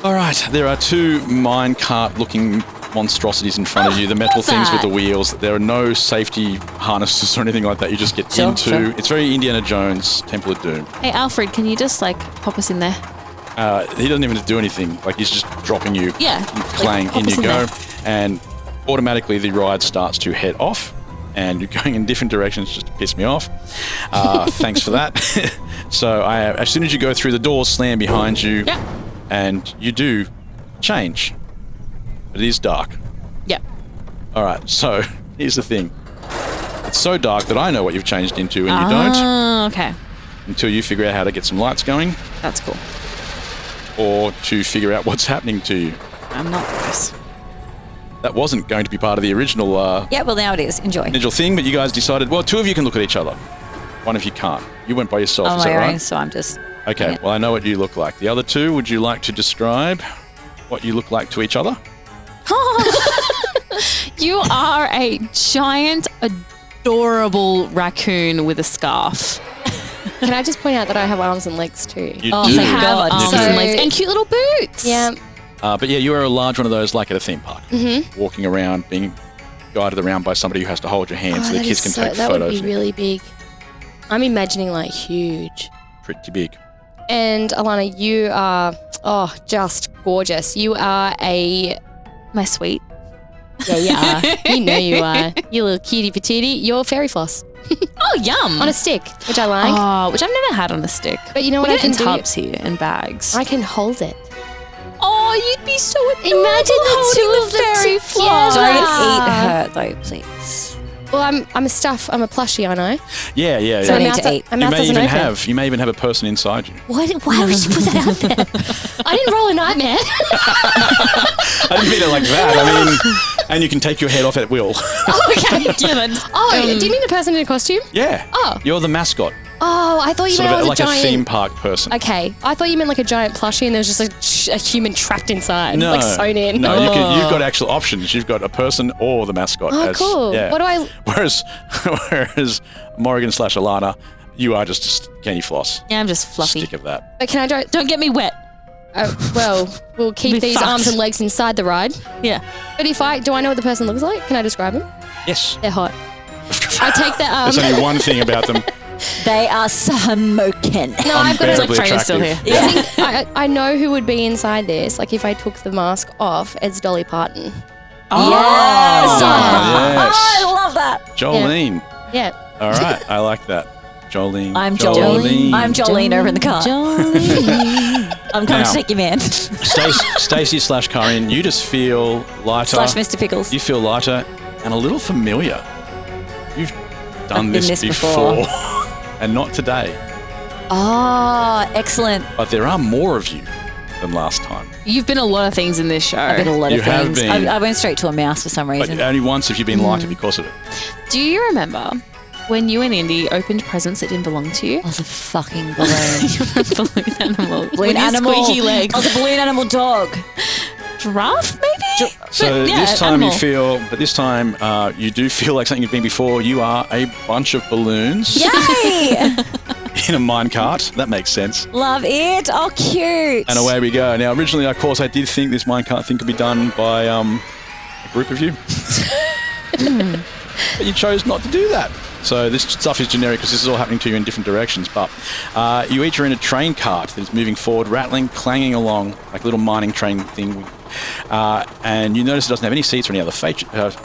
All right. There are 2 minecart looking monstrosities in front of you, the metal What's things that? with the wheels. There are no safety harnesses or anything like that. You just get into. Sure. It's very Indiana Jones, Temple of Doom. Hey, Alfred, can you just like pop us in there? He doesn't even do anything. Like he's just dropping you. Yeah. Clang, Like, in you pop us go. in And automatically the ride starts to head off. And you're going in different directions just to piss me off. Thanks for that. So as soon as you go through, the doors slam behind you. Yeah. And you do change. It is dark. Yeah. All right, so here's the thing. It's so dark that I know what you've changed into and you don't. Okay. Until you figure out how to get some lights going. That's cool. Or to figure out what's happening to you. I'm not this. That wasn't going to be part of the original Yeah, well, now it is. Enjoy. thing, but you guys decided, well, two of you can look at each other. One of you can't. You went by yourself, On is that my right? own, so I'm just... Okay, yeah. well, I know what you look like. The other two, would you like to describe what you look like to each other? You are a giant, adorable raccoon with a scarf. Can I just point out that I have arms and legs too? You Oh, do. you have arms You do. and legs and cute little boots. Yeah. But yeah, you are a large one of those like at a theme park. Mm-hmm. Walking around, being guided around by somebody who has to hold your hand so the that kids is can take that photos. would be really big. I'm imagining like huge. Pretty big. And Alana, you are just gorgeous. You are my sweet. Yeah, you are. You know you are. You little cutie patootie. You're fairy floss. Oh, yum. On a stick, which I like. Oh, which I've never had on a stick. But you know what We I get can in do? tubs here and bags. I can hold it. Oh, you'd be so adorable. Imagine the two of them fairy together. Don't eat her, though, please. Well, I'm a plushie, aren't I? Yeah, yeah, So yeah. I need to eat. My You mouth may doesn't even open. you may even have a person inside you. Why would you put that out there? I didn't roll a nightmare. I didn't mean it like that. I mean, and you can take your head off at will. Oh, okay. Do you mean a person in a costume? Yeah. Oh. You're the mascot. Oh, I thought you Sort meant I of was like a a giant. theme park person. Okay, I thought you meant like a giant plushie and there was just a human trapped inside, No, like sewn in. No, you've got actual options. You've got a person or the mascot. Oh, cool. Yeah. What do I? Whereas Morrigan / Alana, you are just candy floss. Yeah, I'm just fluffy. Stick of that. But can I Don't get me wet. Well, we'll keep Be these fucked. arms and legs inside the ride. Yeah. But do I know what the person looks like? Can I describe them? Yes. They're hot. I take the There's only one thing about them. They are smoking. No, I've got Unbearably Freya's still attractive. here. I think I know who would be inside this. Like if I took the mask off, it's Dolly Parton. Oh, yes. I love that. Jolene. Yeah. All right, I like that. Jolene. I'm Jolene. I'm Jolene over in the car. I'm coming Now. to take you, man. Stacey / Kaa'Riin, you just feel lighter. Slash Mr. Pickles. You feel lighter and a little familiar. You've done I've this, been this before. before. And not today. Oh, excellent. But there are more of you than last time. You've been a lot of things in this show. I've been a lot You of have things. been. I went straight to a mouse for some But reason. only once have you been lighter because of it. Do you remember when you and Indy opened presents that didn't belong to you? I was a fucking balloon. Balloon animal. Balloon With your animal. squeaky legs. I was a balloon animal dog. Giraffe, maybe? So yeah, this time animal. this time you do feel like something you've been before. You are a bunch of balloons Yay! in a minecart. That makes sense. Love it. Oh, cute. And away we go. Now, originally, of course, I did think this minecart thing could be done by a group of you. But you chose not to do that. So this stuff is generic because this is all happening to you in different directions. But you each are in a train cart that is moving forward, rattling, clanging along, like a little mining train thing. And you notice it doesn't have any seats or any other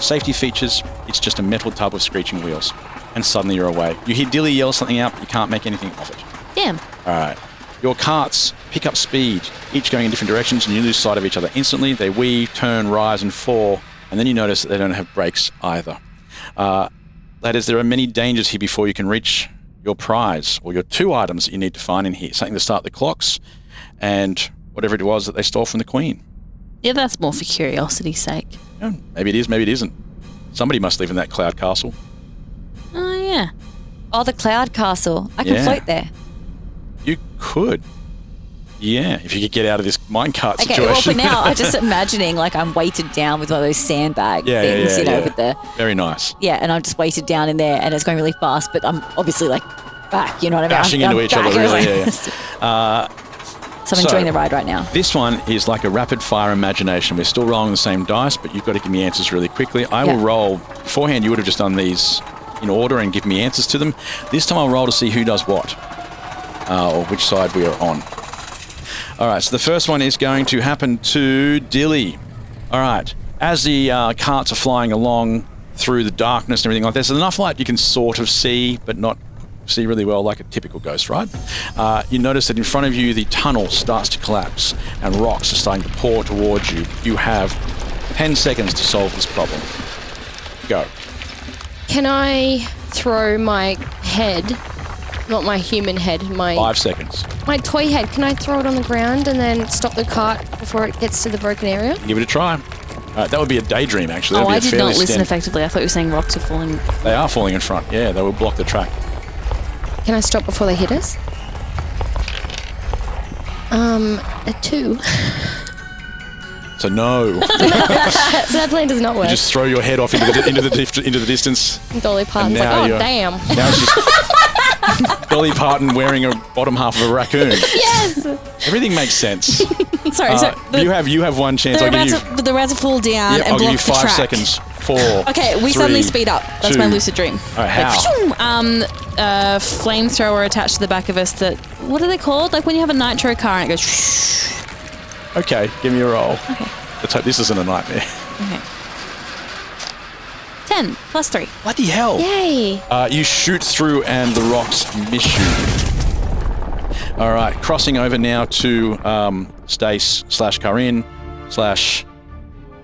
safety features. It's just a metal tub with screeching wheels. And suddenly you're away. You hear Dilly yell something out, but you can't make anything of it. Damn. All right. Your carts pick up speed, each going in different directions, and you lose sight of each other instantly. They weave, turn, rise, and fall. And then you notice that they don't have brakes either. That is, there are many dangers here before you can reach your prize or your two items that you need to find in here. Something to start the clocks and whatever it was that they stole from the Queen. Yeah, that's more for curiosity's sake. Yeah, maybe it is, maybe it isn't. Somebody must live in that cloud castle. Oh, yeah. Oh, the cloud castle. I can Yeah. float there. You could. Yeah, if you could get out of this minecart Okay, situation. well, for now, I'm just imagining like I'm weighted down with one of those sandbag things, you know, with the... Very nice. Yeah, and I'm just weighted down in there and it's going really fast, but I'm obviously like back, you know what I mean? Bashing I'm into each other, back. really. Yeah. So I'm enjoying the ride right now. This one is like a rapid fire imagination. We're still rolling the same dice, but you've got to give me answers really quickly. I will roll. Beforehand, you would have just done these in order and give me answers to them. This time I'll roll to see who does what, or which side we are on. All right, so the first one is going to happen to Dilly. All right, as the carts are flying along through the darkness and everything like this, there's enough light you can sort of see, but not see really well like a typical ghost ride. You notice that in front of you, the tunnel starts to collapse and rocks are starting to pour towards you. You have 10 seconds to solve this problem. Go. Can I throw my head, not my human head, 5 seconds. my toy head, can I throw it on the ground and then stop the cart before it gets to the broken area? Give it a try. That would be a daydream, actually. I did not listen effectively. I thought you were saying rocks are falling. They are falling in front. Yeah, they will block the track. Can I stop before they hit us? A 2. So no. So that plan does not work. You just throw your head off into the distance. Dolly Parton's like, oh damn. Now it's just Dolly Parton wearing a bottom half of a raccoon. Yes. Everything makes sense. Sorry, so you have one chance. They're about to fall down and I'll block give you 5 the track. seconds. 4. Okay, we 3, suddenly speed up. That's 2. my lucid dream. All right, how? Flamethrower attached to the back of us that, what are they called? Like when you have a nitro car and it goes shh. Okay, give me a roll. Okay. Let's hope this isn't a nightmare. Okay. 10 plus 3. Bloody hell. Yay. You shoot through and the rocks miss you. All right, crossing over now to Stacey / Kaa'Riin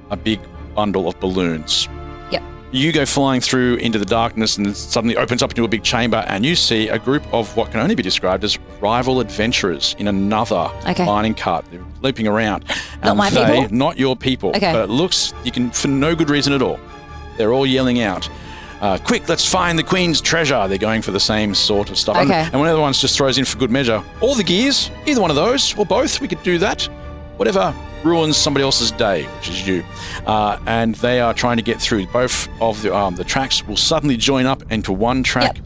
/ a big bundle of balloons. Yep. You go flying through into the darkness and it suddenly opens up into a big chamber and you see a group of what can only be described as rival adventurers in another mining cart. They're looping around. Not my people? Not your people. Okay. But it looks, you can, for no good reason at all, they're all yelling out, quick, let's find the Queen's treasure. They're going for the same sort of stuff. Okay. And one of the ones just throws in for good measure, all the gears, either one of those or both, we could do that. Whatever ruins somebody else's day, which is you. And they are trying to get through. Both of the tracks will suddenly join up into one track. Yep.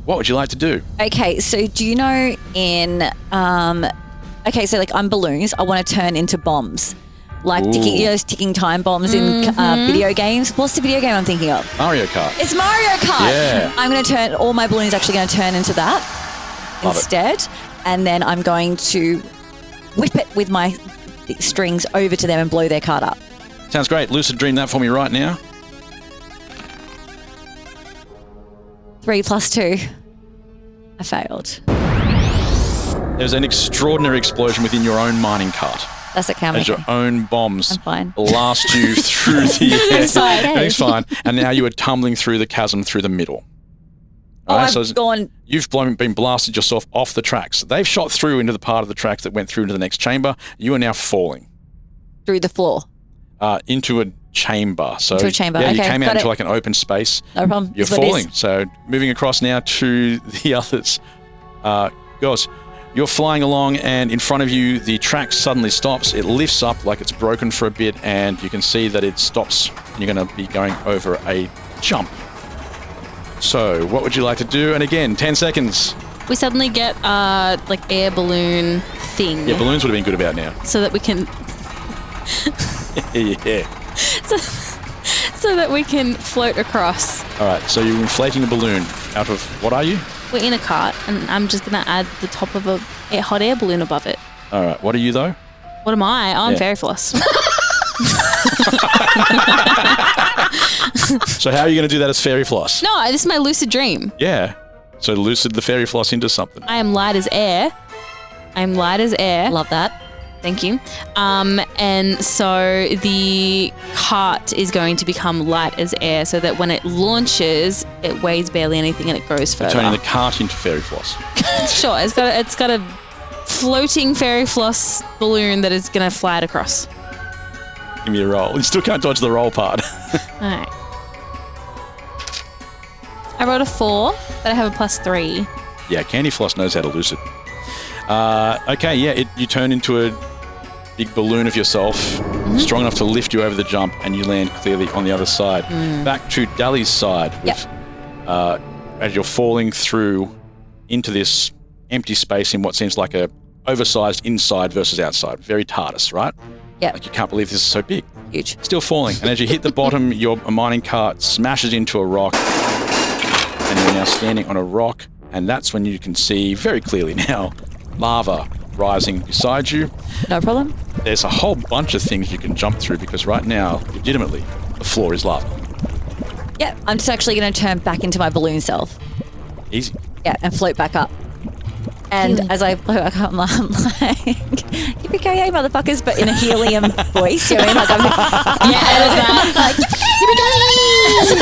What would you like to do? Okay, so do you know in so like I'm balloons, I want to turn into bombs. Like those ticking time bombs in video games. What's the video game I'm thinking of? Mario Kart. It's Mario Kart. Yeah. I'm going to turn, all my balloons actually going to turn into that instead. And then I'm going to whip it with my strings over to them and blow their cart up. Sounds great. Lucid dream that for me right now. 3 plus 2. I failed. There's an extraordinary explosion within your own mining cart. That's a camera. As your own bombs I'm fine. blast you through the air. I'm fine. Everything's fine. And now you are tumbling through the chasm through the middle. I've gone. You've been blasted yourself off the tracks. They've shot through into the part of the tracks that went through into the next chamber. You are now falling. Through the floor. Into a chamber. So into a chamber. Yeah, okay, you came out got into it. like an open space. No problem. You're falling. So moving across now to the others. Girls, you're flying along and in front of you, the track suddenly stops. It lifts up like it's broken for a bit and you can see that it stops. And you're going to be going over a jump. So what would you like to do? And again, 10 seconds. We suddenly get like air balloon thing. Yeah, balloons would have been good about now. So that we can... yeah. So that we can float across. All right, so you're inflating a balloon out of, what are you? We're in a cart and I'm just going to add the top of a hot air balloon above it. All right, what are you though? What am I? Oh, I'm Fairy Floss. So how are you going to do that as Fairy Floss? No, this is my lucid dream. Yeah. So lucid the Fairy Floss into something. I am light as air. I'm light as air. Love that. Thank you. And so the cart is going to become light as air so that when it launches, it weighs barely anything and it goes further. Turning the cart into Fairy Floss. Sure. It's got a floating Fairy Floss balloon that is going to fly it across. Give me a roll. You still can't dodge the roll part. All right. I rolled a 4, but I have a +3. Yeah, Candy Floss knows how to lucid. Okay, yeah, you turn into a big balloon of yourself, strong enough to lift you over the jump, and you land clearly on the other side. Back to Dally's side. As you're falling through into this empty space in what seems like a oversized inside versus outside. Very TARDIS, right? Yeah. Like you can't believe this is so big. Huge. Still falling. And as you hit the bottom, your mining cart smashes into a rock. And you're now standing on a rock. And that's when you can see very clearly now lava rising beside you. No problem. There's a whole bunch of things you can jump through because right now, legitimately, the floor is lava. Yeah, I'm just actually going to turn back into my balloon self. Easy. Yeah, and float back up. And as I float back up, I'm like, yippee-ki-yay, motherfuckers, but in a helium voice. You know what I mean? Like, yippee-ki-yay!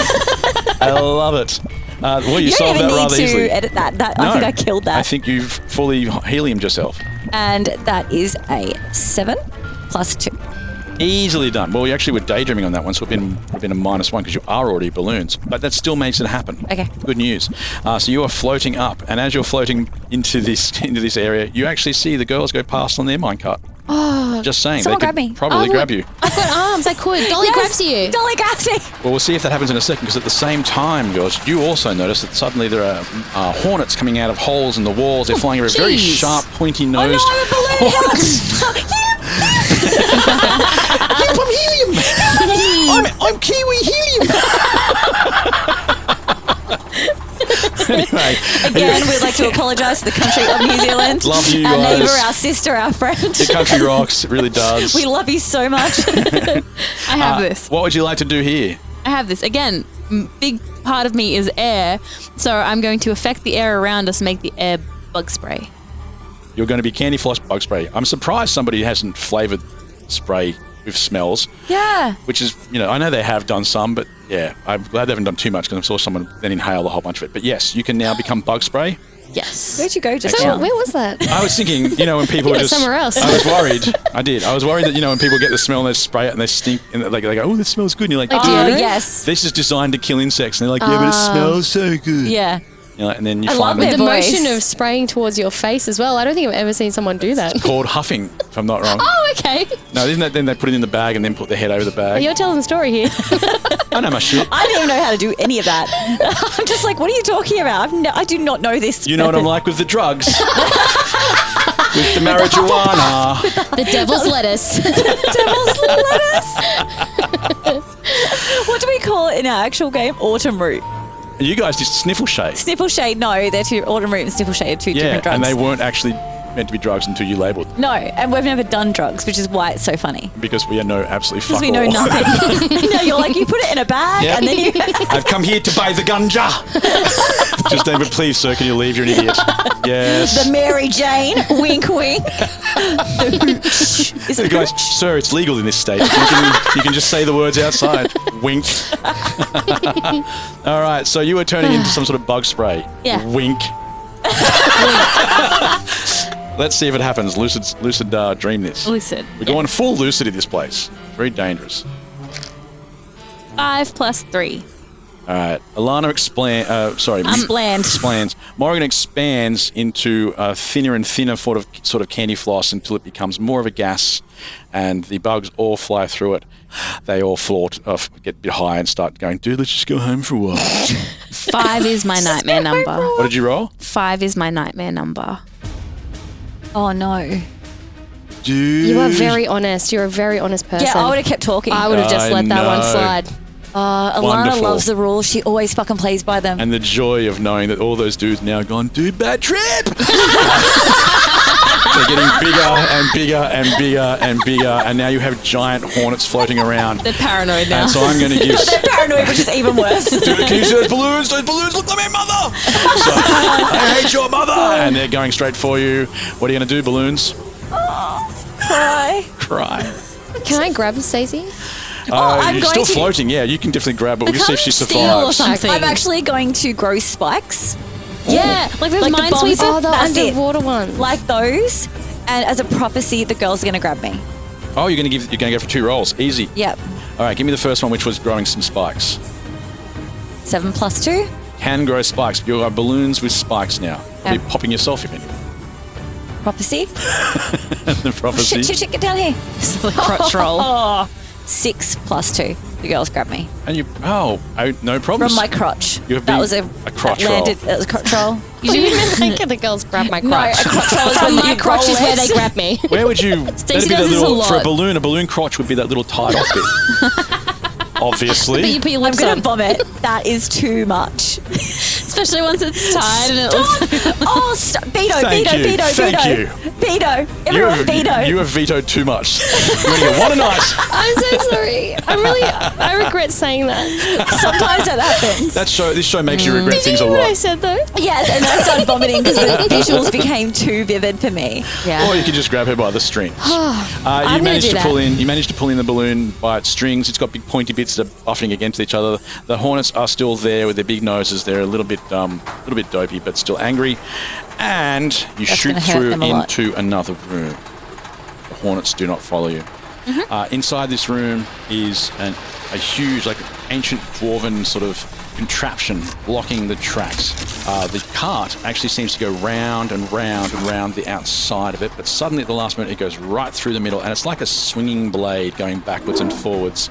I love it. Well, you solved that rather easily. You don't even need to edit that. No, I think I killed that. I think you've fully heliumed yourself. And that is a 7 plus 2. Easily done. Well, we actually were daydreaming on that one, so we've been a -1 because you are already balloons. But that still makes it happen. Okay. Good news. So you are floating up, and as you're floating into this area, you actually see the girls go past on their minecart. Oh, just saying, someone they grab could me. probably grab you. I've got arms. I could. Dolly grabs you. Dolly grabs me. Well, we'll see if that happens in a second, because at the same time, girls, you also notice that suddenly there are hornets coming out of holes in the walls. They're flying over very sharp, pointy-nosed hornets. Keep on helium. I'm Kiwi helium. Anyway, again, we'd like to apologise to the country of New Zealand. Love you our guys. neighbour, our sister, our friend. Your country rocks. It really does. We love you so much. I have this. What would you like to do here? I have this. Again, big part of me is air, so I'm going to affect the air around us, make the air bug spray. You're going to be candy floss bug spray. I'm surprised somebody hasn't flavoured spray with smells. Yeah. Which is, I know they have done some, but yeah, I'm glad they haven't done too much because I saw someone then inhale a whole bunch of it. But yes, you can now become bug spray. Yes. Where'd you go just So, now? where was that? I was thinking, when people You are went just... somewhere else. I was worried. I did. I was worried that, when people get the smell and they spray it and they stink and they go, oh, this smells good. And you're like, Like Oh, deodorant? yes. this is designed to kill insects. And they're like, yeah, but it smells so good. Yeah. And then you I love find them the voice. motion of spraying towards your face as well. I don't think I've ever seen someone do that. called huffing, if I'm not wrong. Oh, okay. No, isn't that then they put it in the bag and then put their head over the bag? You're telling the story here. I know my shit. I don't even know how to do any of that. I'm just like, what are you talking about? I do not know this. You know what I'm like with the drugs. With the marijuana. The devil's lettuce. Devil's lettuce. What do we call it in our actual game? Autumn root. You guys did sniffle shade. Sniffle shade, no, they're two. Autumn root and sniffle shade are two different drugs. And they weren't actually meant to be drugs until you labelled them. No, and we've never done drugs, which is why it's so funny. Because we know absolutely fuck Because we know all. nothing. No, you're like, you put it in a bag Yep. and then you... I've come here to buy the ganja. Just then, but please, sir, can you leave? You're an idiot. Yes. The Mary Jane, wink, wink. So guys, sir, it's legal in this state. You can just say the words outside. Wink. All right, so you were turning into some sort of bug spray. Yeah. Wink. Let's see if it happens. Lucid dream this. Lucid. We're going full lucid in this place. Very dangerous. 5 plus 3. All right. Alana expands. Morrigan expands into a thinner and thinner sort of candy floss until it becomes more of a gas, and the bugs all fly through it. They all get a bit high and start going, dude, let's just go home for a while. 5 is my nightmare number. What did you roll? 5 is my nightmare number. Oh, no. Dude. You are very honest. You're a very honest person. Yeah, I would have kept talking. I would have just let that one know. slide. Alana Wonderful. loves the rules. She always fucking plays by them. And the joy of knowing that all those dudes now gone, dude, bad trip. They're getting bigger and bigger and bigger and bigger, and now you have giant hornets floating around. They're paranoid now. And so I'm going to give... They're paranoid, which is even worse. Dude, can you see those balloons? Those balloons look like my mother. So, I hate your mother. And they're going straight for you. What are you going to do, balloons? Cry. Cry. Can I grab Stacey? I'm you're going still to- floating. Yeah, you can definitely grab, but we'll just see if she Steal or survives. something. I'm actually going to grow spikes. Yeah, like those Like the bombs. minesweeper. Oh, the That's it. underwater ones. Like those. And as a prophecy, the girls are going to grab me. Oh, you're going to go for 2 rolls. Easy. Yep. All right, give me the first one, which was growing some spikes. 7 plus 2. Can grow spikes. You are balloons with spikes now. Probably Yeah. popping yourself, if anything. Prophecy. The prophecy. Shit, get down here. The crotch roll. Oh, 6 plus 2. The girls grab me. And no problem. From my crotch. That was a crotch that roll. That was a crotch roll. You didn't even think of the girls grab my crotch. No, a crotch roll is when my you crotch roll is where it. they grab me. Where would you? Stacey that'd be does the this a little for a lot. balloon. A balloon crotch would be that little tied off bit. Obviously. But you put your I'm lips going on. to vomit. That is too much. Especially once it's tied and it looks. Oh, stop. Veto, Thank veto, you. veto, Thank veto. you. Veto. Everyone veto. You have vetoed too much. You're going to go, what a night. I'm so sorry. I regret saying that. Sometimes that happens. This show makes you regret things a What I lot. said though? Yes, and then I started vomiting because the visuals became too vivid for me. Or you could just grab her by the strings. I'm You gonna managed do to that. pull in. You managed to pull in the balloon by its strings. It's got big pointy bits that are buffing against each other. The hornets are still there with their big noses. They're a little bit dopey, but still angry. And you That's shoot gonna hurt through them a lot. into another room. The hornets do not follow you. Inside this room is a huge, like ancient dwarven sort of contraption blocking the tracks. The cart actually seems to go round and round and round the outside of it, but suddenly at the last minute it goes right through the middle, and it's like a swinging blade going backwards and forwards.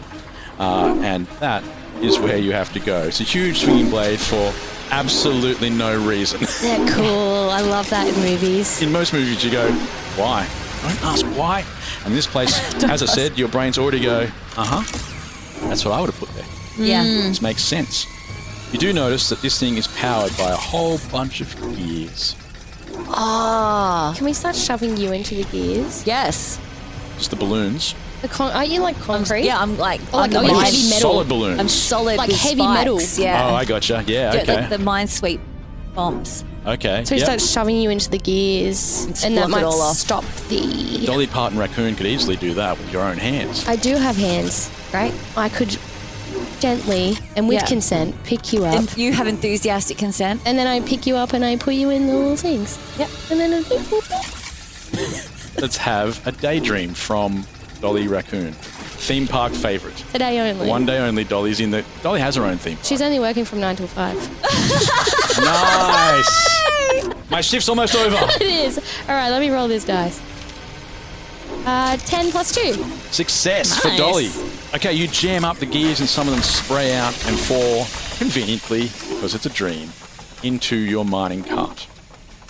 And that is where you have to go. It's a huge swinging blade for absolutely no reason. Yeah, cool. I love that in movies. In most movies you go, why? Don't ask why. And in this place, as I said, your brains already go, that's what I would have put there. Yeah. This makes sense. You do notice that this thing is powered by a whole bunch of gears. Oh. Can we start shoving you into the gears? Yes. Just the balloons. Aren't you like concrete? Yeah, I'm like, Oh, like, I'm are you mine- heavy metal? Solid balloons. I'm solid Like with heavy spikes, metal. Yeah. Oh, I gotcha. Yeah, okay. Like the minesweep bombs. Okay. So we yep. start shoving you into the gears, and that block it might all off. stop the. Dolly Parton Raccoon could easily do that with your own hands. I do have hands, right? I could gently and with Yeah. consent pick you up, And you have enthusiastic consent. and then I pick you up and I put you in the little things. Yep. And then Let's have a daydream from Dolly Raccoon. Theme park favourite. today only. One day only, Dolly's in the... Dolly has her own theme. She's only working from 9 till 5. Nice! My shift's almost over. It is. All right, let me roll these dice. 10 plus 2. Success for Nice. Dolly. Okay, you jam up the gears and some of them spray out and fall, conveniently, because it's a dream, into your mining cart.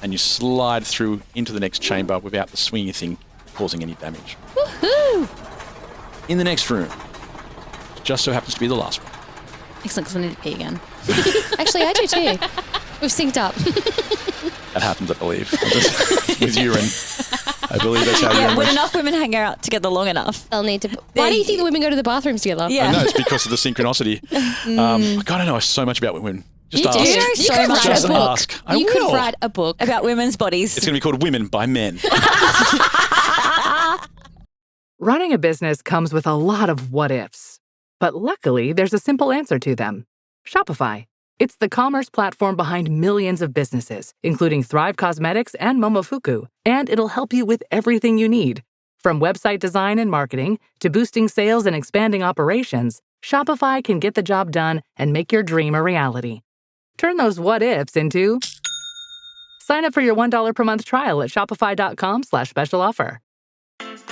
And you slide through into the next chamber without the swinging thing causing any damage. Woohoo! In the next room, just so happens to be the last one. Excellent, because I need to pee again. Actually, I do too. We've synced up. That happens, I believe, with urine. I believe that's how Yeah, urine when works. enough women hang out together long enough. They'll need to. Why do you think the women go to the bathrooms together? Yeah. I know, it's because of the synchronicity. God, I know so much about women. Just You ask. do. You know You so could much write Just a book. ask. I You will. could write a book. about women's bodies. It's going to be called Women by Men. Running a business comes with a lot of what ifs. But luckily, there's a simple answer to them Shopify. It's the commerce platform behind millions of businesses, including Thrive Cosmetics and Momofuku. And it'll help you with everything you need. From website design and marketing to boosting sales and expanding operations, Shopify can get the job done and make your dream a reality. Turn those what ifs into... Sign up for your $1 per month trial at shopify.com/special offer.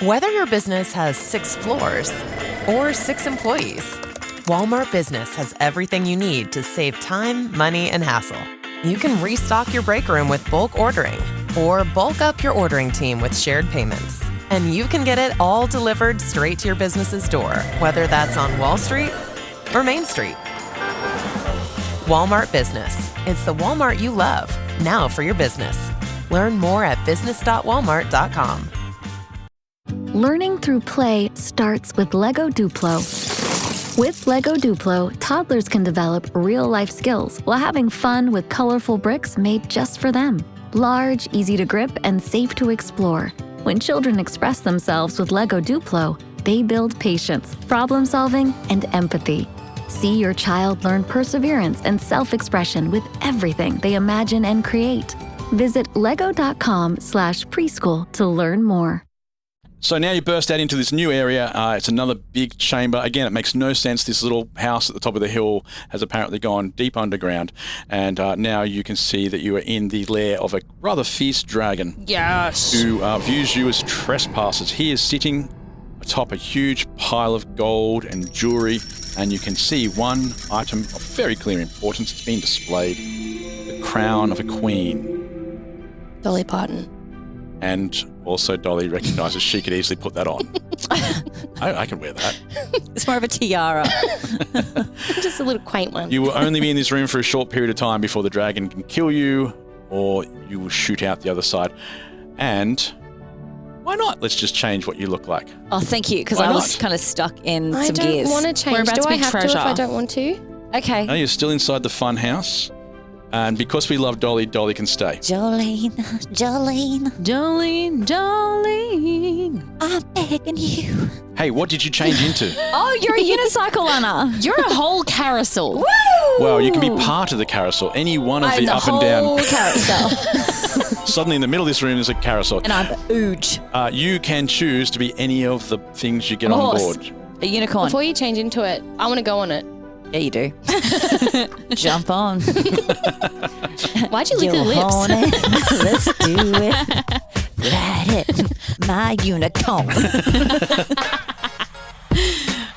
Whether your business has 6 floors or 6 employees, Walmart Business has everything you need to save time, money, and hassle. You can restock your break room with bulk ordering or bulk up your ordering team with shared payments. And you can get it all delivered straight to your business's door, whether that's on Wall Street or Main Street. Walmart Business. It's the Walmart you love, now for your business. Learn more at business.walmart.com. Learning through play starts with Lego Duplo. With Lego Duplo, toddlers can develop real-life skills while having fun with colorful bricks made just for them. Large, easy to grip, and safe to explore. When children express themselves with Lego Duplo, they build patience, problem-solving, and empathy. See your child learn perseverance and self-expression with everything they imagine and create. Visit lego.com/preschool to learn more. So now you burst out into this new area. It's another big chamber. Again, it makes no sense. This little house at the top of the hill has apparently gone deep underground. And now you can see that you are in the lair of a rather fierce dragon. Yes. Who views you as trespassers. He is sitting atop a huge pile of gold and jewelry, and you can see one item of very clear importance. It's been displayed. The crown of a queen. Dolly Parton. And also Dolly recognises she could easily put that on. I can wear that. It's more of a tiara. Just a little quaint one. You will only be in this room for a short period of time before the dragon can kill you, or you will shoot out the other side. And why not? Let's just change what you look like. Oh, thank you, because Why I was not? kind of stuck in I some don't gears. want to change. We're about Do to I be have to treasure. if I don't want to? Okay. No, you're still inside the fun house. And because we love Dolly, Dolly can stay. Jolene, Jolene, Jolene, Jolene. I'm begging you. Hey, what did you change into? Oh, you're a unicycle, Anna. You're a whole carousel. Woo! Well, you can be part of the carousel. Any one of I'm the the up and down. whole carousel. Suddenly in the middle of this room is a carousel. And I'm ooge. You can choose to be any of the things you get A on horse. board. A unicorn. Before you change into it, I want to go on it. Yeah, you do. Jump on. Why'd you lick You're your lips? horny. Let's do it. Ride it, my unicorn.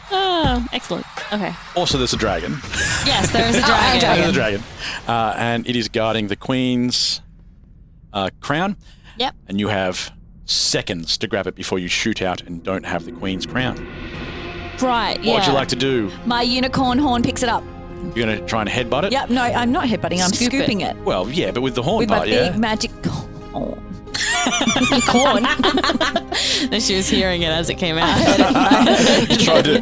Oh, excellent. Okay. Also, there's a dragon. Yes, there is a dragon. There's a dragon. And it is guarding the queen's crown. Yep. And you have seconds to grab it before you shoot out and don't have the queen's crown. Right, yeah. What would you like to do? My unicorn horn picks it up. You're going to try and headbutt it? Yep, no, I'm not headbutting, I'm Scoop scooping it. Well, yeah, but with the horn With my part, big yeah? magic horn. Corn. And she was hearing it as it came out. You tried to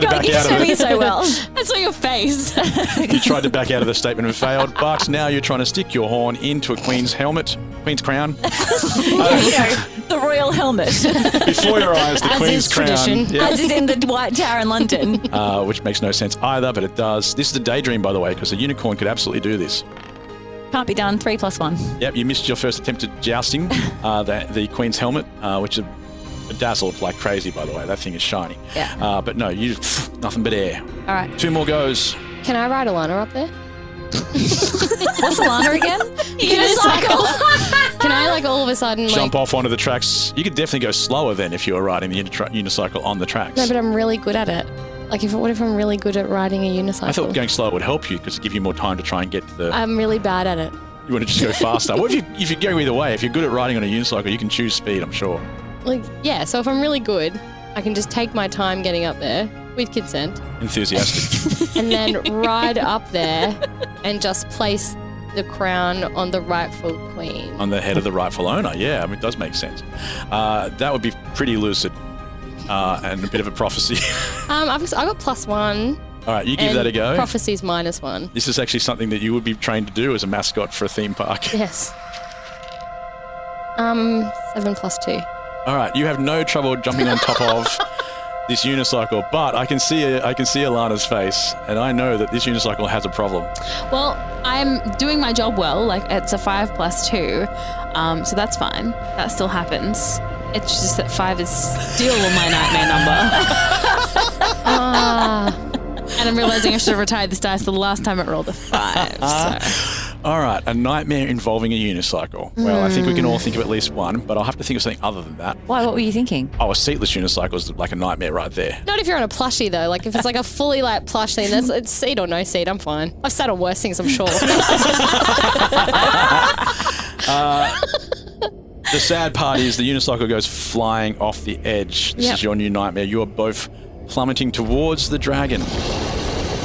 back you out know of me it. so well. I saw your face. You tried to back out of the statement and failed, but now you're trying to stick your horn into a queen's helmet, queen's crown. The royal helmet. Before your eyes, the As queen's is crown. tradition. Yeah. As is in the White Tower in London. Which makes no sense either, but it does. This is a daydream, by the way, because a unicorn could absolutely do this. Can't be done. 3 + 1. Yep, you missed your first attempt at jousting the queen's helmet, which is bedazzled like crazy, by the way. That thing is shiny. Yeah. But no, you nothing but air. All right. 2 more goes. Can I ride Alana up there? What's Alana again? Unicycle. Can I all of a sudden Jump off onto the tracks. You could definitely go slower then if you were riding the unicycle on the tracks. No, but I'm really good at it. What if I'm really good at riding a unicycle? I thought going slower would help you because it give you more time to try and get to the... I'm really bad at it. You want to just go faster. What if you go either way? If you're good at riding on a unicycle, you can choose speed, I'm sure. Yeah, so if I'm really good, I can just take my time getting up there with consent. Enthusiastic. And then ride up there and just place the crown on the rightful queen. On the head of the rightful owner, yeah. I mean, it does make sense. That would be pretty lucid and a bit of a prophecy. I've got +1. All right, you give that a go. Prophecy's -1. This is actually something that you would be trained to do as a mascot for a theme park. Yes. 7 + 2. All right, you have no trouble jumping on top of this unicycle, but I can see Alana's face, and I know that this unicycle has a problem. Well, I'm doing my job well. It's a 5 + 2, so that's fine. That still happens. It's just that 5 is still my nightmare number. And I'm realizing I should have retired this dice the last time it rolled a 5. So. All right, a nightmare involving a unicycle. Well, I think we can all think of at least one, but I'll have to think of something other than that. Why? What were you thinking? Oh, a seatless unicycle is like a nightmare right there. Not if you're on a plushie though. If it's a fully plush thing, it's seat or no seat. I'm fine. I've sat on worse things, I'm sure. The sad part is the unicycle goes flying off the edge. This is your new nightmare. You are both plummeting towards the dragon.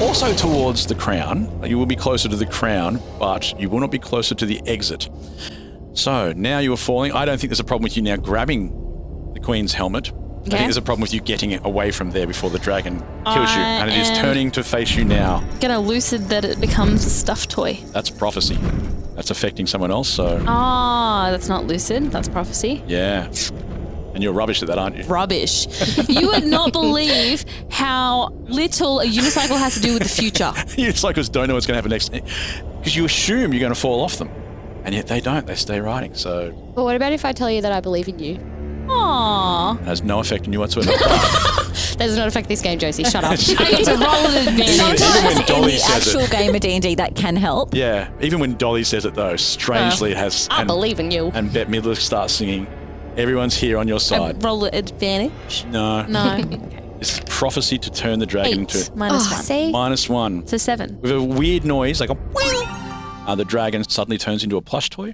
Also towards the crown. You will be closer to the crown, but you will not be closer to the exit. So now you are falling. I don't think there's a problem with you now grabbing the queen's helmet. I think there's a problem with you getting it away from there before the dragon kills you. And it is turning to face you now. Gonna lucid that it becomes a stuffed toy. That's prophecy. That's affecting someone else, so... That's not lucid. That's prophecy. Yeah. And you're rubbish at that, aren't you? Rubbish. You would not believe how little a unicycle has to do with the future. Unicycles don't know what's going to happen next. Because you assume you're going to fall off them. And yet they don't. They stay riding, so... But what about if I tell you that I believe in you? Aww. It has no effect on you whatsoever. That does not affect this game, Josie. Shut up. I get to roll an advantage. Sometimes in the actual game of D&D, that can help. Yeah. Even when Dolly says it, though, strangely it has... I believe in you. And Bette Midler starts singing, Everyone's here on your side. Roll advantage. No. No. It's prophecy to turn the dragon 8 into minus 1. See? -1. So 7. With a weird noise, like a the dragon suddenly turns into a plush toy,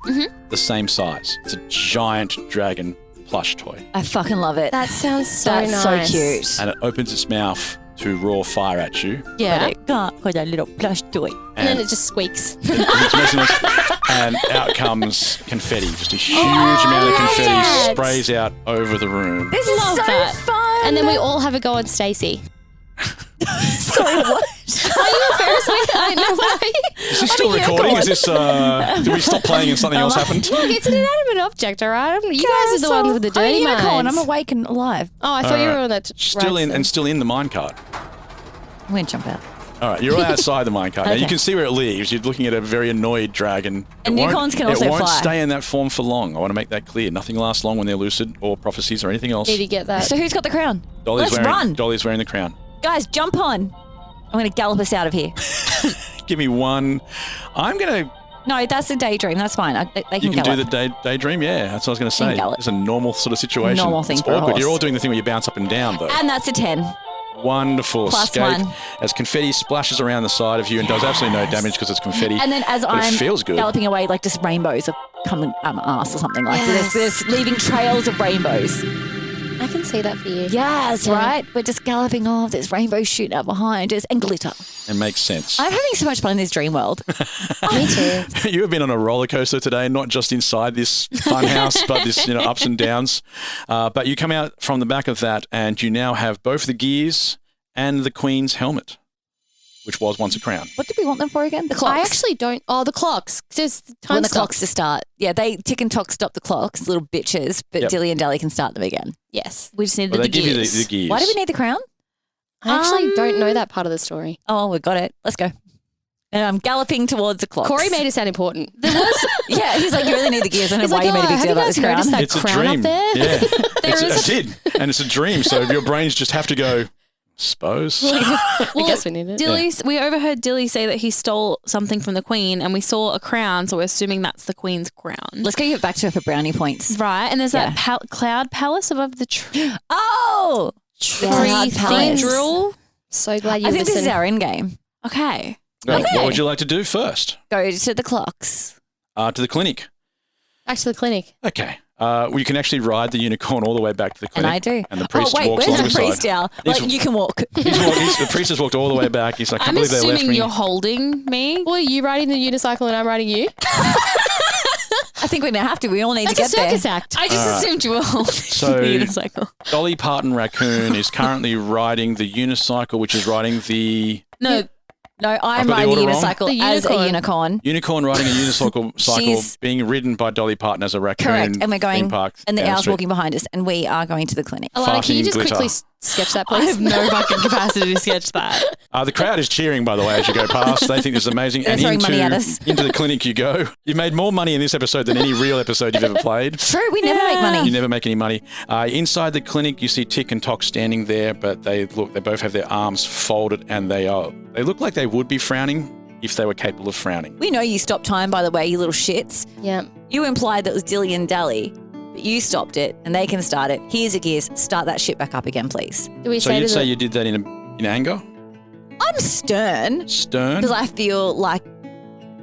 the same size. It's a giant dragon plush toy. I fucking love it. That sounds so That's nice. so cute. And it opens its mouth to roar fire at you. Yeah. But it can't put a little plush toy. And then it just squeaks. It's motionless, and out comes confetti. Just a huge amount of confetti that. sprays out over the room. This is Love so that. fun. And then we all have a go on Stacey. Sorry, what? Are you a Ferris wheel? I know. Why are you? Is this still recording? Is this? Did we stop playing and something else happened? Look, it's an inanimate object, all right? You guys are the ones with the dirty I'm a unicorn. minds. I'm awake and alive. Oh, I thought you were on that. Still in and still in the minecart. I'm going to jump out. All right, you're outside the minecart. Now Okay. you can see where it leaves. You're looking at a very annoyed dragon. And unicorns can also It won't fly. stay in that form for long. I want to make that clear. Nothing lasts long when they're lucid or prophecies or anything else. Need to get that. So who's got the crown? Dolly's Let's run. Dolly's wearing the crown. Guys, jump on. I'm going to gallop us out of here. Give me one. I'm going to... No, that's a daydream. That's fine. They You can can gallop. do the daydream? Yeah, that's what I was going to You can say. gallop. It's a normal sort of situation. Normal thing it's for a awkward. horse. You're all doing the thing where you bounce up and down, though. And that's a 10. Wonderful Plus escape. 1. As confetti splashes around the side of you and does absolutely no damage because it's confetti. And then as but I'm it feels good. galloping away, like just rainbows are coming out my ass or something like this. There's leaving trails of rainbows. I can see that for you. Yes, right? We're just galloping off. There's rainbows shooting out behind us and glitter. It makes sense. I'm having so much fun in this dream world. Me too. You have been on a roller coaster today, not just inside this fun house, but this ups and downs. But you come out from the back of that, and you now have both the gears and the Queen's helmet, which was once a crown. What did we want them for again? The clocks. I actually don't. Oh, the clocks. There's time Want the stop. clocks to start. Yeah, they tick and tock stop the clocks, little bitches, but Yep. Dilly and Dally can start them again. Yes. We just needed Well, the they give you gears. the gears. Why do we need the crown? I actually don't know that part of the story. Oh, we got it. Let's go. And I'm galloping towards the clocks. Corey made it sound important. Yeah, he's like, you really need the gears. I don't know He's why like, you made a "Oh, big have deal you about guys this crown. noticed that It's a crown dream. up there? Yeah, There is- I did. And it's a dream. So your brains just have to go, suppose. I guess we need it. Dilly, we overheard Dilly say that he stole something from the Queen, and we saw a crown, so we're assuming that's the Queen's crown. Let's go give it back to her for brownie points. Right, and there's that cloud palace above the tree. Oh! Cloud Palace. Cathedral. So glad you I think this is listened. our end game. Okay. Right, Okay. what would you like to do first? Go to the clocks. To the clinic. Back to the clinic. Okay. You can actually ride the unicorn all the way back to the And clinic. I do. And the priest oh, wait, walks where's along the the priest side. now? Like, you can walk. The priest has walked all the way back. He's like, I can't I'm believe they left assuming me. you're holding me. Well, are you riding the unicycle and I'm riding you? I think we're going to have to. We all need That's to get a circus there. act. I just All right. assumed you were holding So- the unicycle. Dolly Parton Raccoon is currently riding the unicycle, which is riding the No, No, I'm got the riding a order wrong? unicycle The as a unicorn. unicorn. unicorn riding a unicycle She's- being ridden by Dolly Parton as a raccoon. Correct. And we're going, theme park and the down owl's street. walking behind us, and we are going to the clinic. Alana, can Farting you just glitter. quickly sketch that, I please? have no fucking capacity to sketch that. The crowd is cheering, by the way, as you go past. They think this is amazing. They're and throwing money at us. into the clinic you go. You've made more money in this episode than any real episode you've ever played. True, we never make money. You never make any money. Inside the clinic, you see Tick and Tock standing there, but they both have their arms folded, and they look like they would be frowning if they were capable of frowning. We know you stopped time, by the way, you little shits. Yeah. You implied that it was Dilly and Dally, but you stopped it, and they can start it. Here's your gears. Start that shit back up again, please. Do we So say you'd to say the- you did that in anger? I'm stern. Stern? Because I feel like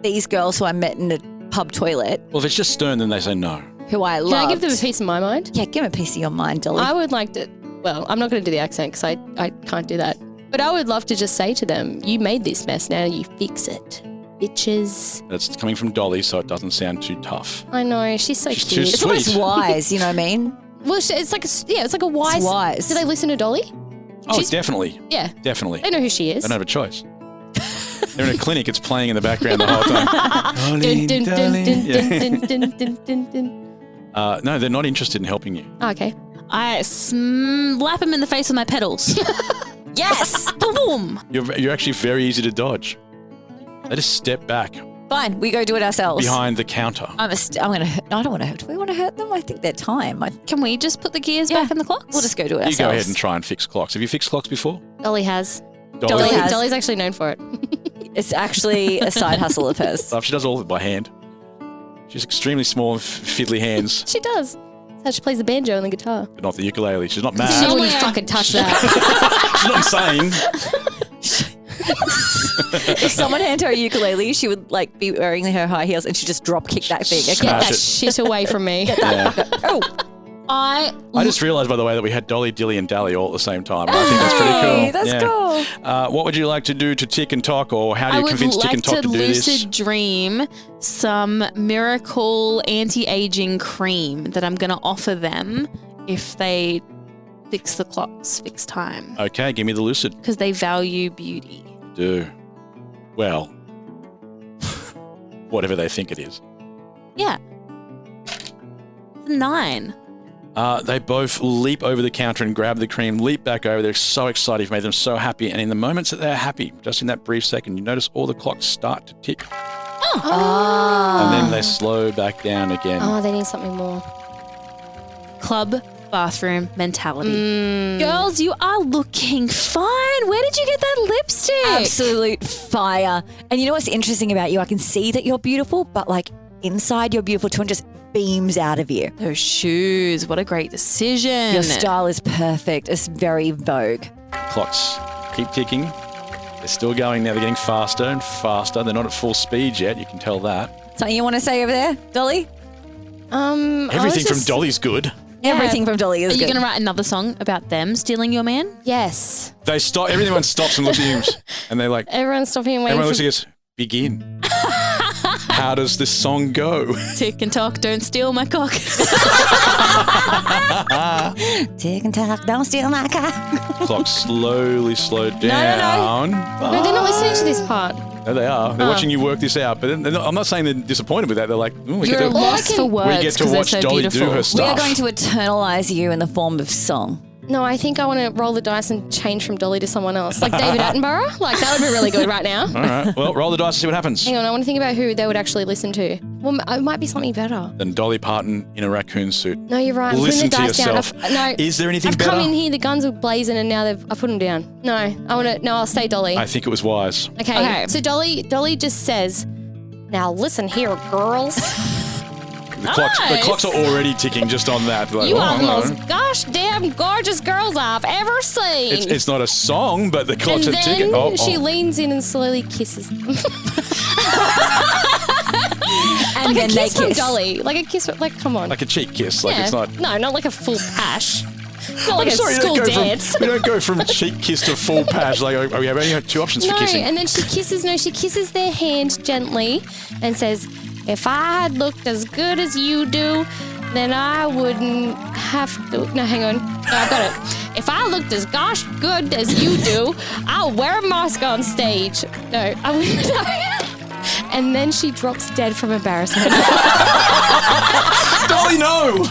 these girls who I met in a pub toilet, Well, if it's just stern, then they say no. who I love. Can I give them a piece of my mind? Yeah, give them a piece of your mind, Dolly. I would like to. Well, I'm not going to do the accent because I can't do that. But I would love to just say to them, "You made this mess. Now you fix it, bitches." That's coming from Dolly, so it doesn't sound too tough. I know she's so She's too cute. It's almost sweet. wise, you know what I mean? Well, it's like it's like a wise. It's wise. Do they listen to Dolly? Oh, She's- definitely. Yeah, Definitely. they know who she They is. don't have a choice. They're in a clinic, it's playing in the background the whole time. Dun, dun, dun, dun, Yeah. dun, dun, dun, dun, dun. No, they're not interested in helping you. Oh, okay. I slap him in the face with my pedals. Yes! Boom! You're actually very easy to dodge. They just step back Fine, we go do it ourselves. behind the counter. I'm going to I don't want to hurt. Do we want to hurt them? I think they're time. Can we just put the gears back in the clocks? We'll just go do it You ourselves. go ahead and try and fix clocks. Have you fixed clocks before? Dolly has. Dolly has. Dolly's actually known for it. It's actually a side hustle of hers. She does all of it by hand. She's extremely small and fiddly hands. She does. That's how she plays the banjo and the guitar. But not the ukulele. She's not She mad. wouldn't fucking touch that. She's not insane. If someone handed her a ukulele, she would like be wearing her high heels and she'd just drop kick that thing. Get that shit away from me. Yeah. Oh. I just realised, by the way, that we had Dolly, Dilly, and Dally all at the same time. And I think that's pretty cool. That's cool. What would you like to do to Tick and Tock, or how do you convince Tick and Tock to do this? I would like to lucid dream some miracle anti-aging cream that I'm going to offer them if they fix the clocks, fix time. Okay, give me the lucid. Because they value beauty. Do. Well, whatever they think it is. Yeah. 9. They both leap over the counter and grab the cream, leap back over. They're so excited. You've made them so happy. And in the moments that they're happy, just in that brief second, you notice all the clocks start to tick. And then they slow back down again. Oh, they need something more. Club bathroom mentality. Girls, you are looking fine. Where did you get that lipstick? Absolute fire. And you know what's interesting about you? I can see that you're beautiful, but like inside you're beautiful too and just beams out of you. Those shoes, what a great decision. Your style is perfect. It's very Vogue. Clocks keep ticking. They're still going now. They're getting faster and faster. They're not at full speed yet. You can tell that. Something you want to say over there, Dolly? Everything from Dolly's good. Yeah. Everything from Dolly is Are you good. going to write another song about them stealing your man? Yes. They stop. Everyone stops and looks at him, and they're like, Everyone's stopping and waiting. everyone looks at us. Begin. How does this song go? Tick and Tock, don't steal my cock. Tick and Tock, don't steal my car. Clock slowly slowed down. No, they're not listening to this part. No, they are. They're watching you work this out. But they're not, I'm not saying they're disappointed with that. They're like, we You're get to, lost for words. we get to 'cause they're watch so Dolly beautiful. do her stuff. We are going to eternalize you in the form of song. No, I think I want to roll the dice and change from Dolly to someone else. Like David Attenborough. Like, that would be really good right now. All right. Well, roll the dice and see what happens. Hang on, I want to think about who they would actually listen to. Well, it might be something better. Then Dolly Parton in a raccoon suit. No, you're right. I'm Listen to putting the dice yourself. down. No. Is there anything I've better? come in here, the guns are blazing, and now I've put them down. No, I'll say Dolly. I think it was wise. Okay. So Dolly just says, "Now listen here, girls. The clocks are already ticking just on that. Like, You are the no. most gosh damn gorgeous girls I've ever seen." It's not a song, but the clocks and are ticking. then she leans in and slowly kisses them. And like then a they kiss from kiss. Dolly. Like a kiss, like, come on. Like a cheek kiss. Like Yeah. it's not. No, not like a full pash. Not like I'm a sorry, school dance. we don't go from cheek kiss to full patch. Like we have only two options for No, kissing. and then she kisses their hand gently and says, "If I had looked as good as you do, then I wouldn't have to." No, hang on. No, I got it. "If I looked as gosh good as you do, I'll wear a mask on stage." No, I wouldn't. No. And then she drops dead from embarrassment. Dolly, no!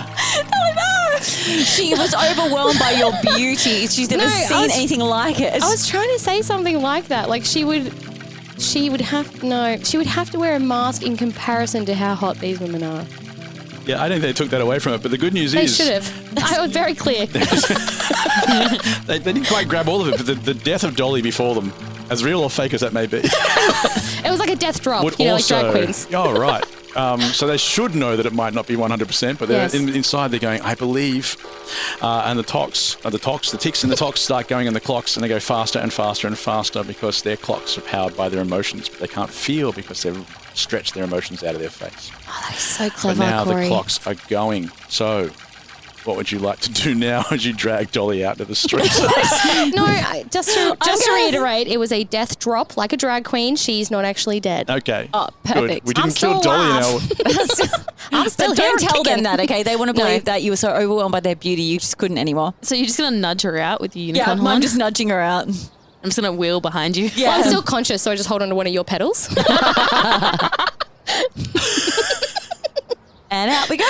She was overwhelmed by your beauty. She's never seen anything like it. I was trying to say something like that. Like she would have to wear a mask in comparison to how hot these women are. Yeah, I don't think they took that away from it. But the good news They is should have. I was very clear. they didn't quite grab all of it. But the death of Dolly before them, as real or fake as that may be, It was like a death drop, would like also. drag queens. Oh right. So they should know that it might not be 100%, but they're Yes. inside they're going, I believe. And the ticks and the talks start going in the clocks, and they go faster and faster and faster because their clocks are powered by their emotions, but they can't feel because they've stretched their emotions out of their face. Oh, that is so So clever, now Cory. the clocks are going. So what would you like to do now as you drag Dolly out to the streets? No, just to reiterate, it was a death drop, like a drag queen. She's not actually dead. Okay. Oh, Good. perfect. We didn't I'm kill still Dolly in alive. our... I'm still But here don't tell them kicking. that, okay? They want to No. believe that you were so overwhelmed by their beauty you just couldn't anymore. So you're just going to nudge her out with your Yeah, unicorn horn? I'm just nudging her out. I'm just going to wheel behind you. Well, I'm still conscious, so I just hold on to one of your pedals. And out we go.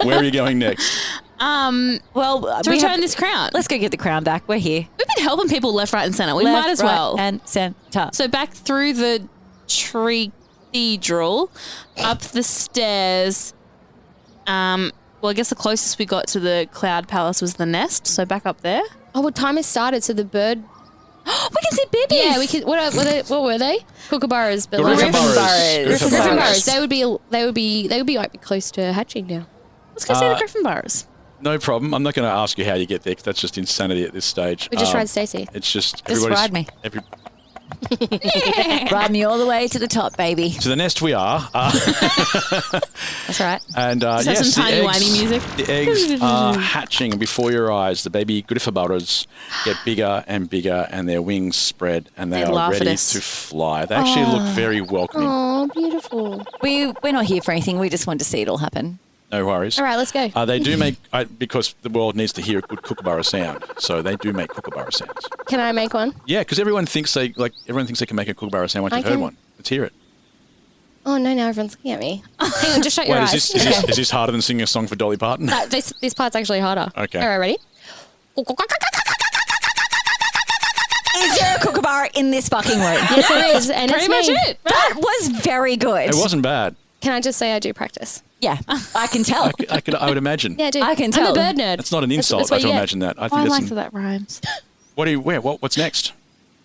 Where are you going next? Well, to return this crown. Let's go get the crown back. We're here. We've been helping people left, right, and centre. We Left, might as right, well. and centre. So back through the cathedral, up the stairs. Well, I guess the closest we got to the Cloud Palace was the nest. So back up there. Oh, well, time has started, so the bird. We can see babies. Yeah, we could. What were they? Kookaburras, but The like Riffinburras. Griffin burrows. They would be like close to hatching now. Let's go see the Griffin bars. No problem. I'm not going to ask you how you get there because that's just insanity at this stage. We just ride Stacey. It's just Just ride me. Ride me all the way to the top, baby. To the nest we are. That's right. And Just have some tiny whiny music. The eggs are hatching before your eyes. The baby Griffinburras get bigger and bigger, and their wings spread, and they are ready to fly. They actually look very welcoming. Oh, beautiful. We're not here for anything. We just want to see it all happen. No worries. All right, let's go. They do make, because the world needs to hear a good kookaburra sound, so they do make kookaburra sounds. Can I make one? Yeah, because everyone thinks they can make a kookaburra sound once you've heard one. Let's hear it. Oh, no, now everyone's looking at me. Hang on, just shut your eyes. Is this harder than singing a song for Dolly Parton? This part's actually harder. Okay. All right, ready? Is there a kookaburra in this fucking room? Yes, there is. And Pretty it's much me. it. That was very good. It wasn't bad. Can I just say I do practice? Yeah, I can tell. I would imagine. Yeah, I do. I can tell. I'm a bird nerd. That's not an insult. That's I what can you get. imagine that. I think I that's like that rhymes. What's next?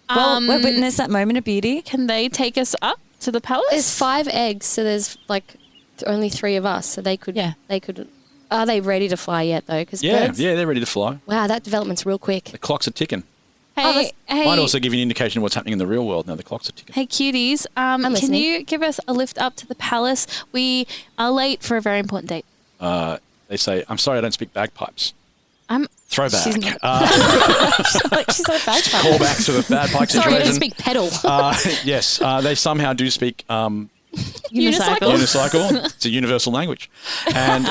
Well, we've witnessed that moment of beauty. Can they take us up to the palace? There's 5 eggs, so there's like only 3 of us, so they could. Yeah. They could. Are they ready to fly yet though? Because Yeah, birds. they're ready to fly. Wow, that development's real quick. The clocks are ticking. Hey, Might also give you an indication of what's happening in the real world now. The clocks are ticking. Hey, cuties. Can listening. you give us a lift up to the palace? We are late for a very important date. They say, I'm sorry I don't speak bagpipes. Throwback. She's not a bagpipe. Call back to the bagpipe situation. Sorry, I don't speak pedal. Yes, they somehow do speak Unicycle. It's a universal language. And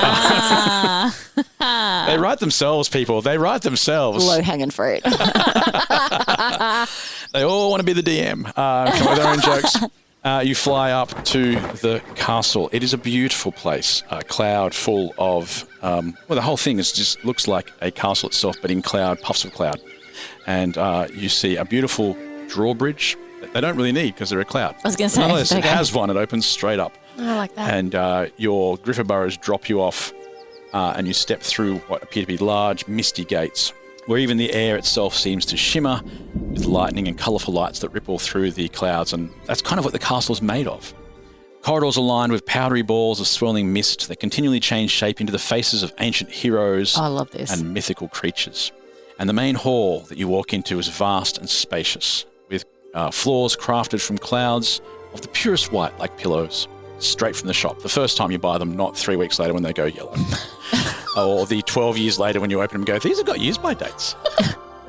they write themselves, people. They write themselves. Low-hanging fruit. They all want to be the DM. Come up with their own jokes. You fly up to the castle. It is a beautiful place, a cloud full of, the whole thing just looks like a castle itself, but in cloud, puffs of cloud. And you see a beautiful drawbridge that they don't really need because they're a cloud. I was going to say. Nonetheless, it has one. It opens straight up. I like that. And your Griffinburras drop you off and you step through what appear to be large, misty gates, where even the air itself seems to shimmer with lightning and colourful lights that ripple through the clouds, and that's kind of what the castle's made of. Corridors are lined with powdery balls of swirling mist that continually change shape into the faces of ancient heroes I love this. and mythical creatures. And the main hall that you walk into is vast and spacious, with floors crafted from clouds of the purest white like pillows, straight from the shop. The first time you buy them, not 3 weeks later when they go yellow. Or the 12 years later when you open them and go, these have got use-by dates.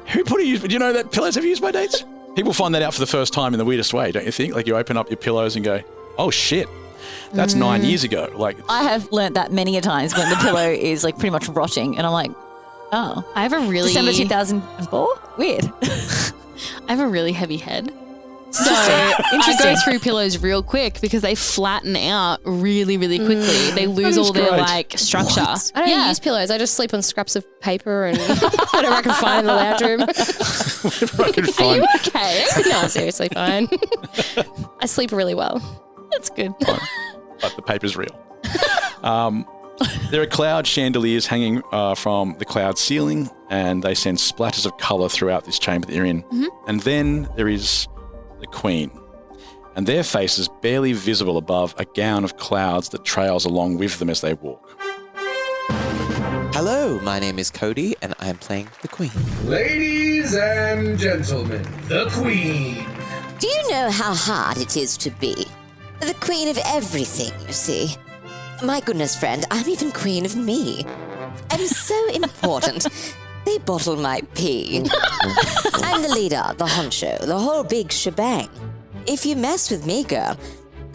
Who put do you know that pillows have use-by dates? People find that out for the first time in the weirdest way, don't you think? Like you open up your pillows and go, oh shit, that's 9 years ago. Like I have learnt that many a times when the pillow is like pretty much rotting, and I'm like, oh. I have a really... December 2004? Weird. I have a really heavy head. So I go through pillows real quick because they flatten out really, really quickly. They lose all their like structure. I don't use pillows. I just sleep on scraps of paper and whatever I can find in the lounge room. Whatever I can find. Are you okay? No, I'm seriously fine. I sleep really well. That's good. But the paper's real. There are cloud chandeliers hanging from the cloud ceiling, and they send splatters of colour throughout this chamber that you're in. Mm-hmm. And then there is the Queen, and their faces barely visible above a gown of clouds that trails along with them as they walk. Hello, my name is Cody, and I am playing the Queen. Ladies and gentlemen, the Queen. Do you know how hard it is to be the queen of everything, you see? My goodness, friend, I'm even queen of me. I'm so important. They bottle my pee. I'm the leader, the honcho, the whole big shebang. If you mess with me, girl,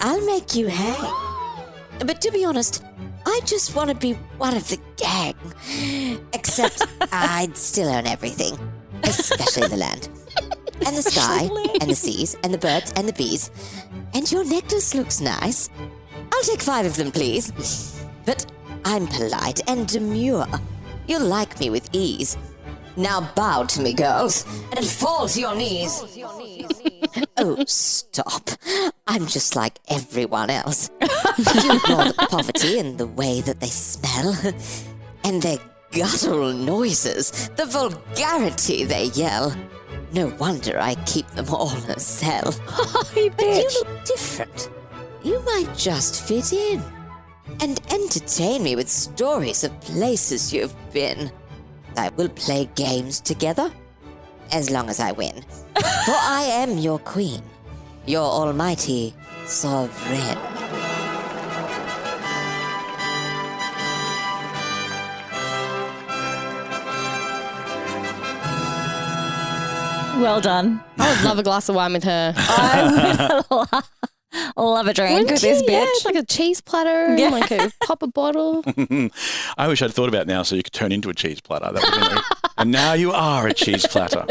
I'll make you hang. But to be honest, I just want to be one of the gang. Except I'd still own everything, especially the land. And the sky, and the seas, and the birds, and the bees. And your necklace looks nice. I'll take 5 of them, please. But I'm polite and demure. You'll like me with ease. Now bow to me, girls, and fall to your knees. Oh, stop. I'm just like everyone else. If you ignore the poverty and the way that they smell, and their guttural noises, the vulgarity they yell, no wonder I keep them all in a cell. But you look different. You might just fit in. and entertain me with stories of places you've been. I will play games together, as long as I win. For I am your queen, your almighty sovereign. Well done. I would love a glass of wine with her. I would love a drink with this bitch. Yeah, like a cheese platter, Yeah. like a pop a bottle. I wish I'd thought about now so you could turn into a cheese platter. That would have been and now you are a cheese platter.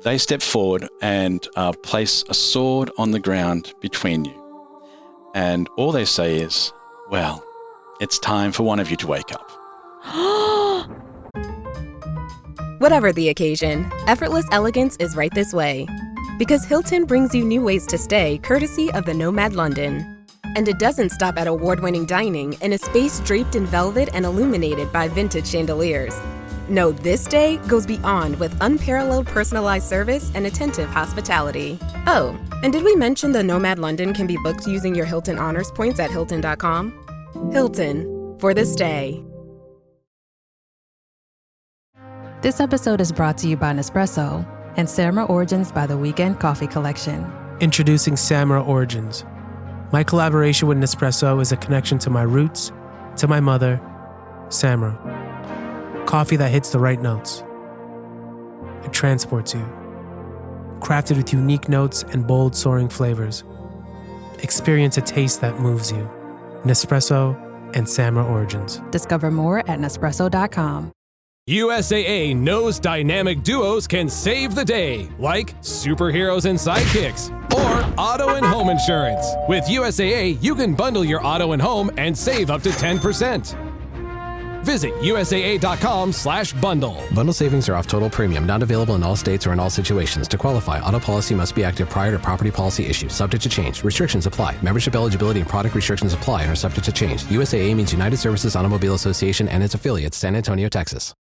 They step forward and place a sword on the ground between you. And all they say is, well, it's time for one of you to wake up. Whatever the occasion, effortless elegance is right this way. Because Hilton brings you new ways to stay courtesy of the Nomad London. And it doesn't stop at award-winning dining in a space draped in velvet and illuminated by vintage chandeliers. No, this day goes beyond with unparalleled personalized service and attentive hospitality. Oh, and did we mention the Nomad London can be booked using your Hilton Honors points at Hilton.com? Hilton, for the stay. This episode is brought to you by Nespresso and Samra Origins by the Weekend Coffee Collection. Introducing Samra Origins. My collaboration with Nespresso is a connection to my roots, to my mother, Samra. Coffee that hits the right notes. It transports you. Crafted with unique notes and bold, soaring flavors. Experience a taste that moves you. Nespresso and Samra Origins. Discover more at Nespresso.com. USAA knows dynamic duos can save the day, like superheroes and sidekicks, or auto and home insurance. With USAA, you can bundle your auto and home and save up to 10%. Visit USAA.com/bundle. Bundle savings are off total premium, not available in all states or in all situations. To qualify, auto policy must be active prior to property policy issue, subject to change. Restrictions apply. Membership eligibility and product restrictions apply and are subject to change. USAA means United Services Automobile Association and its affiliates, San Antonio, Texas.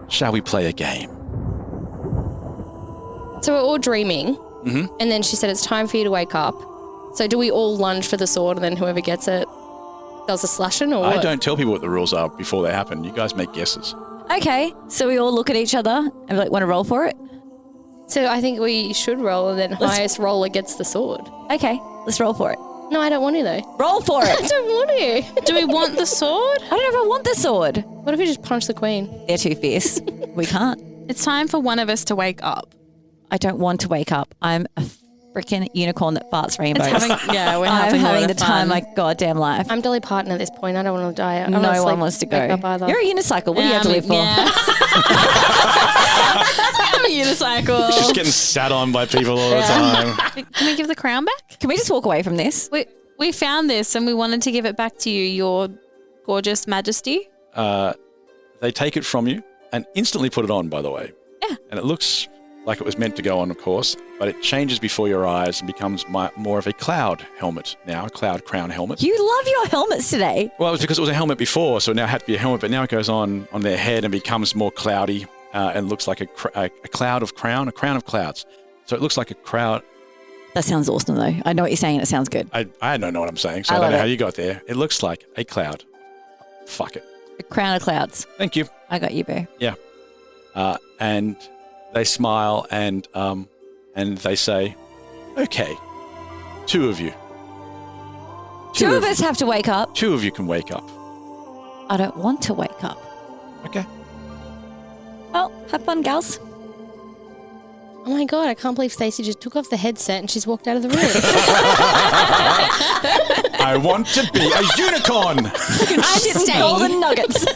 Shall we play a game? So we're all dreaming, and then she said it's time for you to wake up. So do we all lunge for the sword, and then whoever gets it does a slashing, or I what? don't tell people what the rules are before they happen. You guys make guesses. Okay, so we all look at each other and want to roll for it? So I think we should roll, and then highest roller gets the sword. Okay, let's roll for it. No, I don't want to though. Roll for it. I don't want to. Do we want the sword? I don't know if I want the sword. What if we just punch the queen? They're too fierce. We can't. It's time for one of us to wake up. I don't want to wake up. I'm a freaking unicorn that farts rainbows. We're I'm having the of time fun. of my goddamn life. I'm Dolly Parton at this point. I don't want to die. I No wanna, one like, wants to wake go. up either. You're a unicycle. What do you have to live for? I'm a unicycle. She's getting sat on by people all the time. Can we give the crown back? Can we just walk away from this? We found this and we wanted to give it back to you, your gorgeous majesty. They take it from you and instantly put it on, by the way. Yeah. And it looks like it was meant to go on, of course, but it changes before your eyes and becomes more of a cloud helmet now, a cloud crown helmet. You love your helmets today. Well, it was because it was a helmet before, so now it had to be a helmet, but now it goes on their head and becomes more cloudy and looks like a cloud of crown, a crown of clouds. So it looks like a crowd. That sounds awesome, though. I know what you're saying. It sounds good. I don't know what I'm saying, so I I don't love know it. how you got there. It looks like a cloud. Fuck it. A crown of clouds. Thank you. I got you, boo. Yeah. And they smile and they say, okay, two of you. Two of us have to wake up. Two of you can wake up. I don't want to wake up. Okay. Well, have fun, gals. Oh my god, I can't believe Stacey just took off the headset and she's walked out of the room. I want to be a unicorn. I didn't golden nuggets.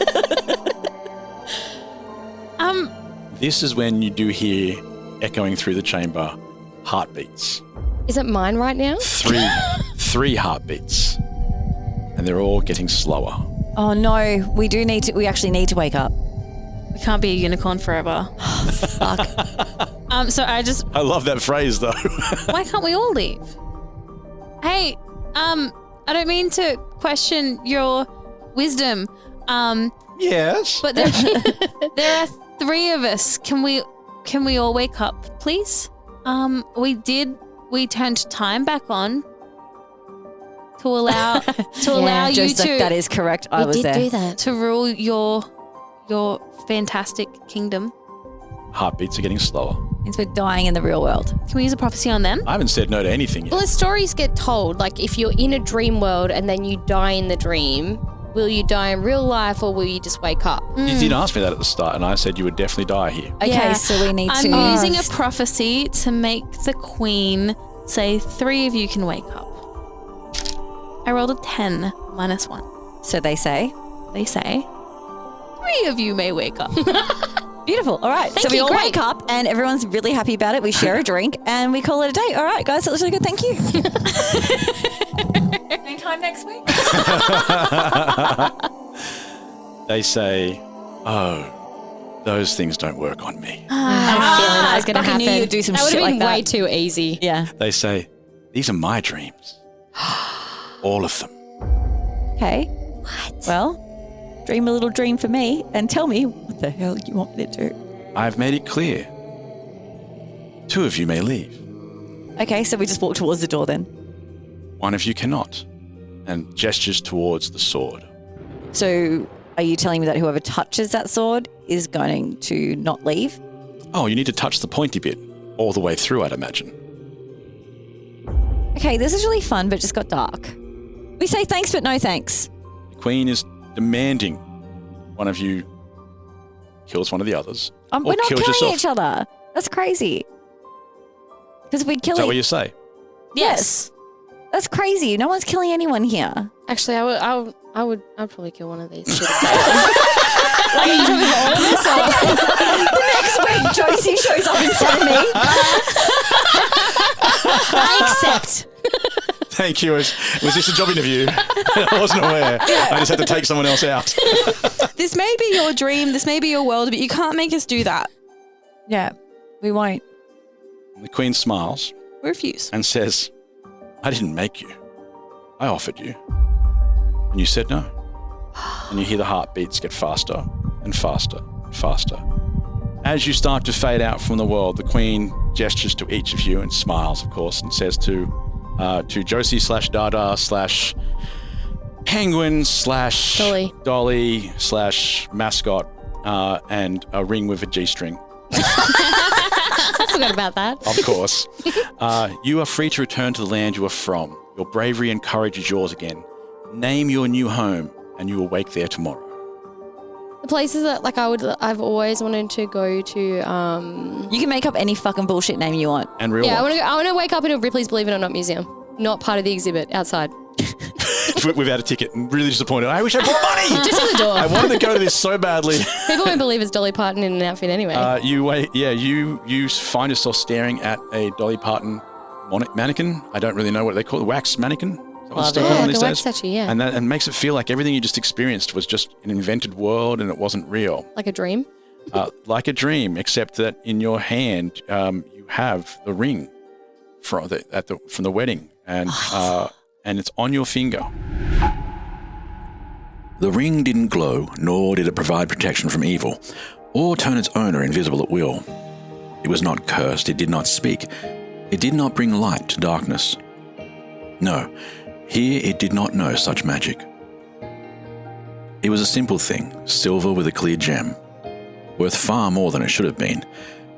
This is when you do hear echoing through the chamber heartbeats. Is it mine right now? Three heartbeats. And they're all getting slower. Oh no, we actually need to wake up. We can't be a unicorn forever. Fuck. So I love that phrase though. why can't we all leave? Hey, I don't mean to question your wisdom. Yes. But there are three of us. Can we all wake up, please? We turned time back on. to allow you Joe's to. like, that is correct. I was there. do that. To rule your fantastic kingdom. Heartbeats are getting slower. Means we're dying in the real world. Can we use a prophecy on them? I haven't said no to anything yet. Well, as stories get told, like if you're in a dream world and then you die in the dream, will you die in real life or will you just wake up? You did ask me that at the start, and I said you would definitely die here. Okay, so we need to. I'm using a prophecy to make the queen say 3 of you can wake up. I rolled a 10 minus 1. So they say? They say 3 of you may wake up. Beautiful. All right. Thank so we you, all great. wake up and everyone's really happy about it. We share a drink and we call it a day. All right, guys. That was really good. Thank you. Same time next week. They say, oh, those things don't work on me. I had a feeling that was going to fucking happen. knew you'd do some that would shit have been like that. way too easy. Yeah. They say, these are my dreams. All of them. Okay. What? Well, dream a little dream for me and tell me what the hell you want me to do. I've made it clear. 2 of you may leave. Okay, so we just walk towards the door then. 1 of you cannot. And gestures towards the sword. So are you telling me that whoever touches that sword is going to not leave? Oh, you need to touch the pointy bit all the way through, I'd imagine. Okay, this is really fun, but just got dark. We say thanks, but no thanks. The queen is demanding 1 of you kills one of the others. Or We're not kills killing yourself. each other. That's crazy. Because we'd kill Is that each- what you say? Yes. That's crazy. No one's killing anyone here. Actually, I'd probably kill one of these. Like, are you talking about all of us? The next week, Josie shows up instead of me. I accept. Thank you. Was this a job interview? I wasn't aware. I just had to take someone else out. This may be your dream, this may be your world, but you can't make us do that. Yeah, we won't. The queen smiles We refuse. and says, I didn't make you. I offered you. And you said no. And you hear the heartbeats get faster and faster and faster. As you start to fade out from the world, the queen gestures to each of you and smiles, of course, and says to Josie / Dada / Penguin / Dolly / mascot and a ring with a G-string. I forgot about that. Of course. You are free to return to the land you are from. Your bravery and courage is yours again. Name your new home and you will wake there tomorrow. The places that I've always wanted to go to. You can make up any fucking bullshit name you want. And real Yeah, ones. I want to wake up in a Ripley's Believe It or Not museum, not part of the exhibit outside. Without a ticket. I'm really disappointed. I wish I brought money. Just at the door. I wanted to go to this so badly. People won't believe it's Dolly Parton in an outfit anyway. You find yourself staring at a Dolly Parton mannequin. I don't really know what they call it. Wax mannequin. Is that what it's still called like these a days? wax statue, yeah. And makes it feel like everything you just experienced was just an invented world and it wasn't real. Like a dream? Like a dream, except that in your hand you have the ring from the wedding, and it's on your finger. The ring didn't glow, nor did it provide protection from evil, or turn its owner invisible at will. It was not cursed, it did not speak, it did not bring light to darkness. No, here it did not know such magic. It was a simple thing, silver with a clear gem, worth far more than it should have been,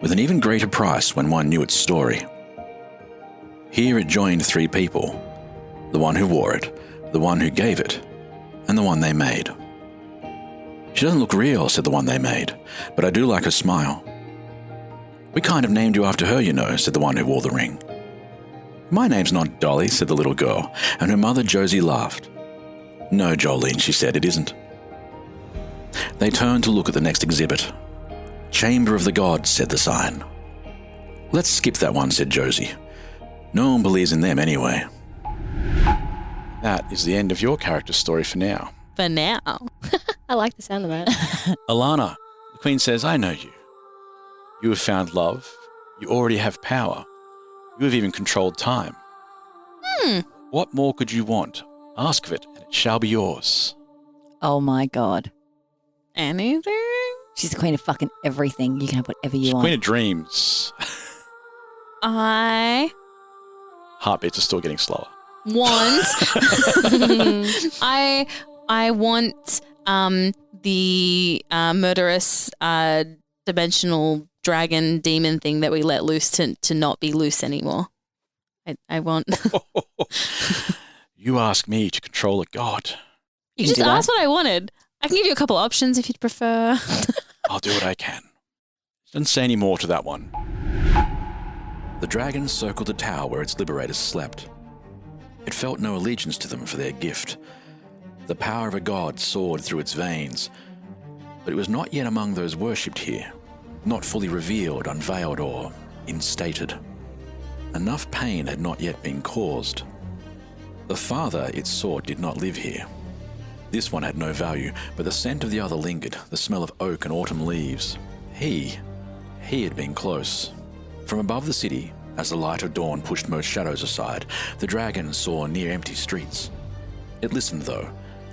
with an even greater price when one knew its story. Here it joined 3 people, the one who wore it, the one who gave it, and the one they made. She doesn't look real, said the one they made, but I do like her smile. We kind of named you after her, you know, said the one who wore the ring. My name's not Dolly, said the little girl, and her mother Josie laughed. No, Jolene, she said, it isn't. They turned to look at the next exhibit. Chamber of the Gods, said the sign. Let's skip that one, said Josie. No one believes in them anyway. That is the end of your character story for now. For now. I like the sound of that. Alana, the Queen says, I know you. You have found love. You already have power. You have even controlled time. What more could you want? Ask of it, and it shall be yours. Oh my God. Anything? She's the queen of fucking everything. You can have whatever you want. Queen of dreams. I Heartbeats are still getting slower. want I want the murderous dimensional dragon demon thing that we let loose to not be loose anymore. I want. You ask me to control a god. You just asked what I wanted. I can give you a couple options if you'd prefer. I'll do what I can. Doesn't say any more to that one. The dragon circled the tower where its liberators slept. It felt no allegiance to them for their gift. The power of a god soared through its veins, but it was not yet among those worshipped here, not fully revealed, unveiled, or instated. Enough pain had not yet been caused. The father it sought did not live here. This one had no value, but the scent of the other lingered, the smell of oak and autumn leaves. He had been close. From above the city, as the light of dawn pushed most shadows aside, the dragon saw near empty streets. It listened, though,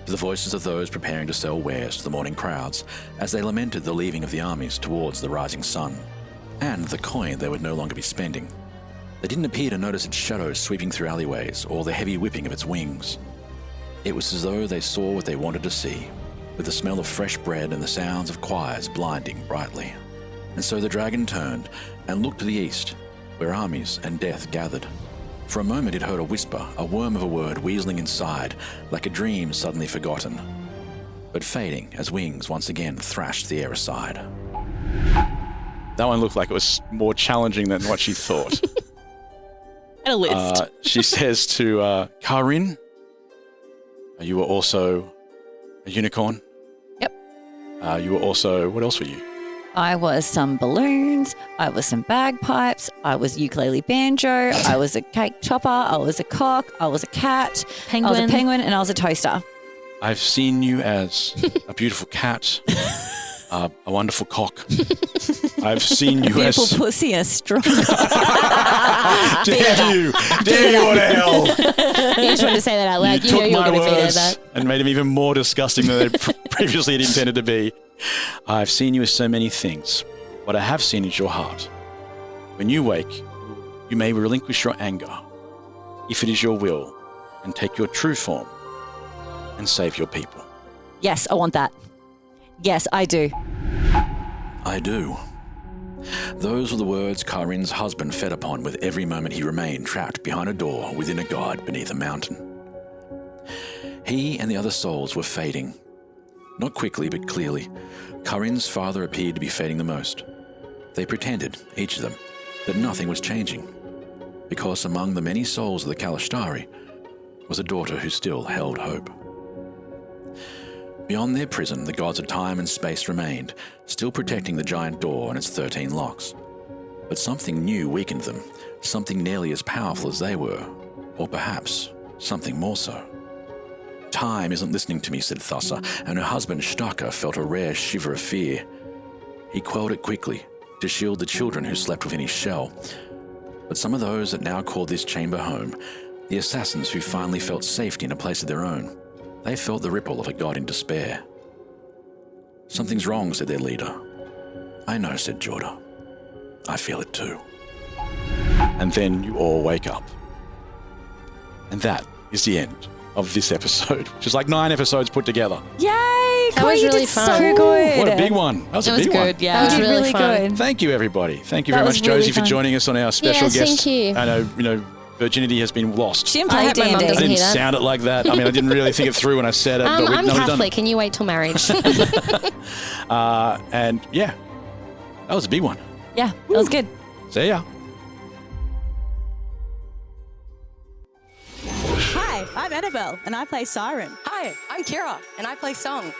to the voices of those preparing to sell wares to the morning crowds, as they lamented the leaving of the armies towards the rising sun, and the coin they would no longer be spending. They didn't appear to notice its shadows sweeping through alleyways or the heavy whipping of its wings. It was as though they saw what they wanted to see, with the smell of fresh bread and the sounds of choirs blinding brightly. And so the dragon turned and looked to the east, where armies and death gathered. For a moment it heard a whisper, a worm of a word weaseling inside, like a dream suddenly forgotten, but fading as wings once again thrashed the air aside. That one looked like it was more challenging than what she thought. A list. She says to Kaa'Riin, you were also a unicorn? Yep. You were also, what else were you? I was some balloons, I was some bagpipes, I was ukulele banjo, I was a cake chopper, I was a cock, I was a cat, I was a penguin, and I was a toaster. I've seen you as a beautiful cat, a wonderful cock. I've seen you beautiful as... pussy, a strong... Dare you, what the hell? You just wanted to say that out loud. You know took you were my going to say words that. and made them even more disgusting than they previously had intended to be. I've seen you as so many things. What I have seen is your heart. When you wake, you may relinquish your anger, if it is your will, and take your true form and save your people. Yes, I want that. Yes, I do. I do. Those were the words Kaa'Riin's husband fed upon with every moment he remained trapped behind a door within a god beneath a mountain. He and the other souls were fading. Not quickly, but clearly. Kaa'Riin's father appeared to be fading the most. They pretended, each of them, that nothing was changing, because among the many souls of the Kalastari was a daughter who still held hope. Beyond their prison, the gods of time and space remained, still protecting the giant door and its 13 locks. But something new weakened them, something nearly as powerful as they were, or perhaps something more so. Time isn't listening to me, said Thassa, and her husband Staka felt a rare shiver of fear. He quelled it quickly, to shield the children who slept within his shell. But some of those that now called this chamber home, the assassins who finally felt safety in a place of their own, they felt the ripple of a god in despair. Something's wrong, said their leader. I know, said Jorda. I feel it too. And then you all wake up. And that is the end of this episode, which is like 9 episodes put together. Yay! That was really fun. So good. What a big one. That was a big one. Yeah, that was really fun. Thank you, everybody. Thank you very much, Josie, for joining us on our special guest. Thank you. I know, virginity has been lost. She didn't play D&D. I didn't sound it like that. I mean, I didn't really think it through when I said it. But I'm Catholic. Can you wait till marriage? And yeah, that was a big one. Yeah, that was good. See ya. Hi, I'm Annabelle, and I play Siren. Hi, I'm Kira, and I play Song.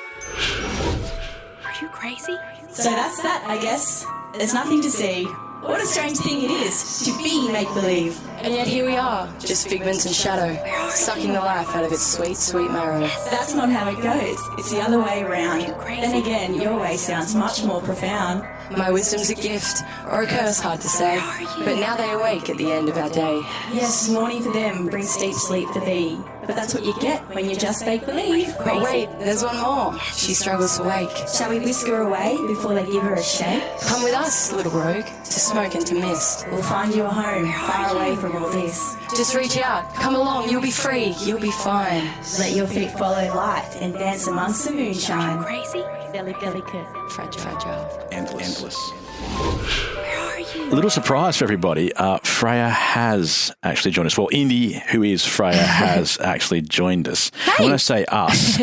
Are you crazy? So that's that, I guess. There's nothing to see. What a strange thing it is to be make-believe. And yet here we are, just figments and shadow, sucking the life out of its sweet, sweet marrow. That's not how it goes. It's the other way around. Then again, your way sounds much more profound. My wisdom's a gift, or a curse, hard to say. But now they awake at the end of our day. Yes, morning for them brings deep sleep for thee. But that's what you get when you just make-believe. But wait, there's one more. She struggles to wake. Shall we whisk her away before they give her a shake? Come with us, little rogue, to smoke and to mist. We'll find you a home far away from from all this. Just reach out. Come along. You'll be free. You'll be fine. Let your feet follow light and dance amongst the moonshine. Crazy? Delicate. Fragile. Endless. A little surprise for everybody. Freya has actually joined us. Well, Indy, who is Freya, has actually joined us. Hey. When I say us,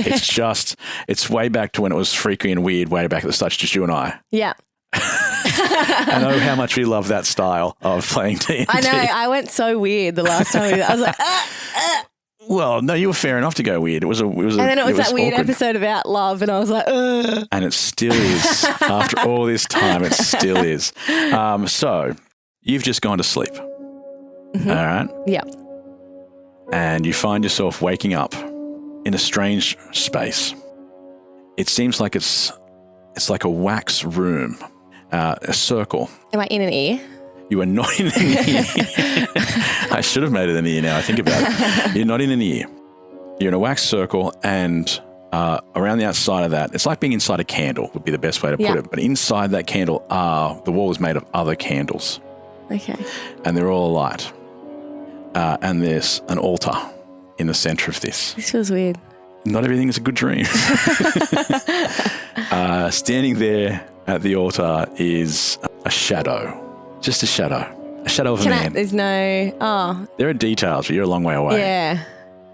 it's way back to when it was freaky and weird, way back at the start, just you and I. Yeah. I know how much we love that style of playing D&D. I know. I went so weird the last time. I was like, Well, no, you were fair enough to go weird. It was and then it was that weird awkward. episode about love, and I was like, ugh. And it still is. After all this time, it still is. So, you've just gone to sleep. Mm-hmm. All right? Yeah. And you find yourself waking up in a strange space. It seems like it's like a wax room, a circle. Am I in an ear? You are not in an ear. I should have made it an ear now I think about it. You're not in an ear. You're in a wax circle, and around the outside of that, it's like being inside a candle would be the best way to put it. But inside that candle the wall is made of other candles. Okay. And they're all alight. And there's an altar in the center of this. This feels weird. Not everything is a good dream. Standing there at the altar is a shadow. Just a shadow. A shadow of a man. There's no... Oh. There are details, but you're a long way away. Yeah.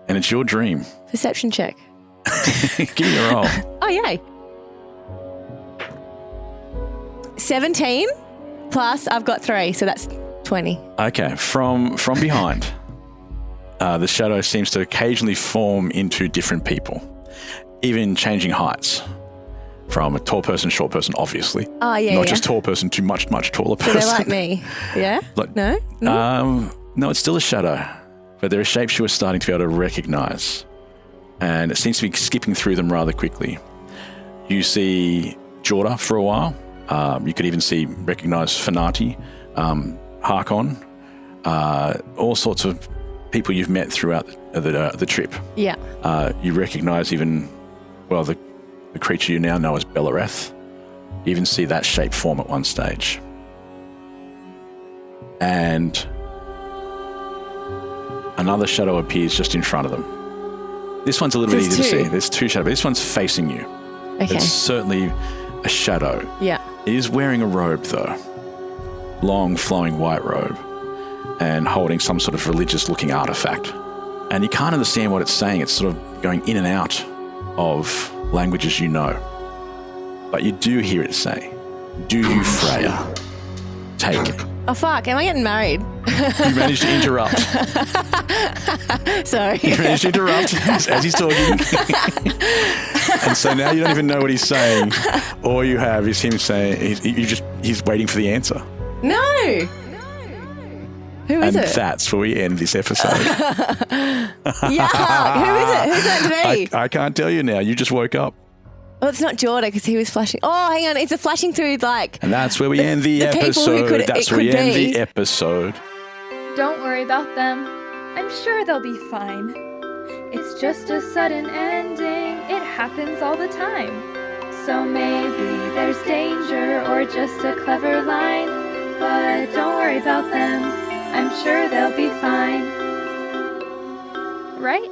And it's your dream. Perception check. Give me a roll. Oh, yay. 17 plus I've got 3, so that's 20. Okay. From behind, the shadow seems to occasionally form into different people, even changing heights. From a tall person, short person, obviously. Oh, yeah, Not just tall person to much, much taller person. So they're like me. Yeah? Like, No? No, it's still a shadow. But there are shapes you are starting to be able to recognize. And it seems to be skipping through them rather quickly. You see Jorda for a while. You could even recognize Fanati, Harkon, all sorts of people you've met throughout the trip. Yeah. You recognize even, well, the creature you now know as Bellareth. You even see that shape form at one stage. And another shadow appears just in front of them. This one's a little bit easier to see. There's 2 shadows, but this one's facing you. Okay. It's certainly a shadow. Yeah. It is wearing a robe, though. Long, flowing white robe. And holding some sort of religious-looking artifact. And you can't understand what it's saying. It's sort of going in and out of languages you know. But you do hear it say, "Do you, Freya, take it?" Oh, fuck. Am I getting married? You managed to interrupt. Sorry. You managed to interrupt as he's talking. And so now you don't even know what he's saying. All you have is him saying, he's waiting for the answer. No. Who is it? And that's where we end this episode. Yeah. Who is it? Who's that to be? I can't tell you now. You just woke up. Well, it's not Jorda because he was flashing. Oh, hang on. It's a flashing through like... And that's where we end the episode. That's where we end the episode. Don't worry about them. I'm sure they'll be fine. It's just a sudden ending. It happens all the time. So maybe there's danger or just a clever line. But don't worry about them. I'm sure they'll be fine. Right?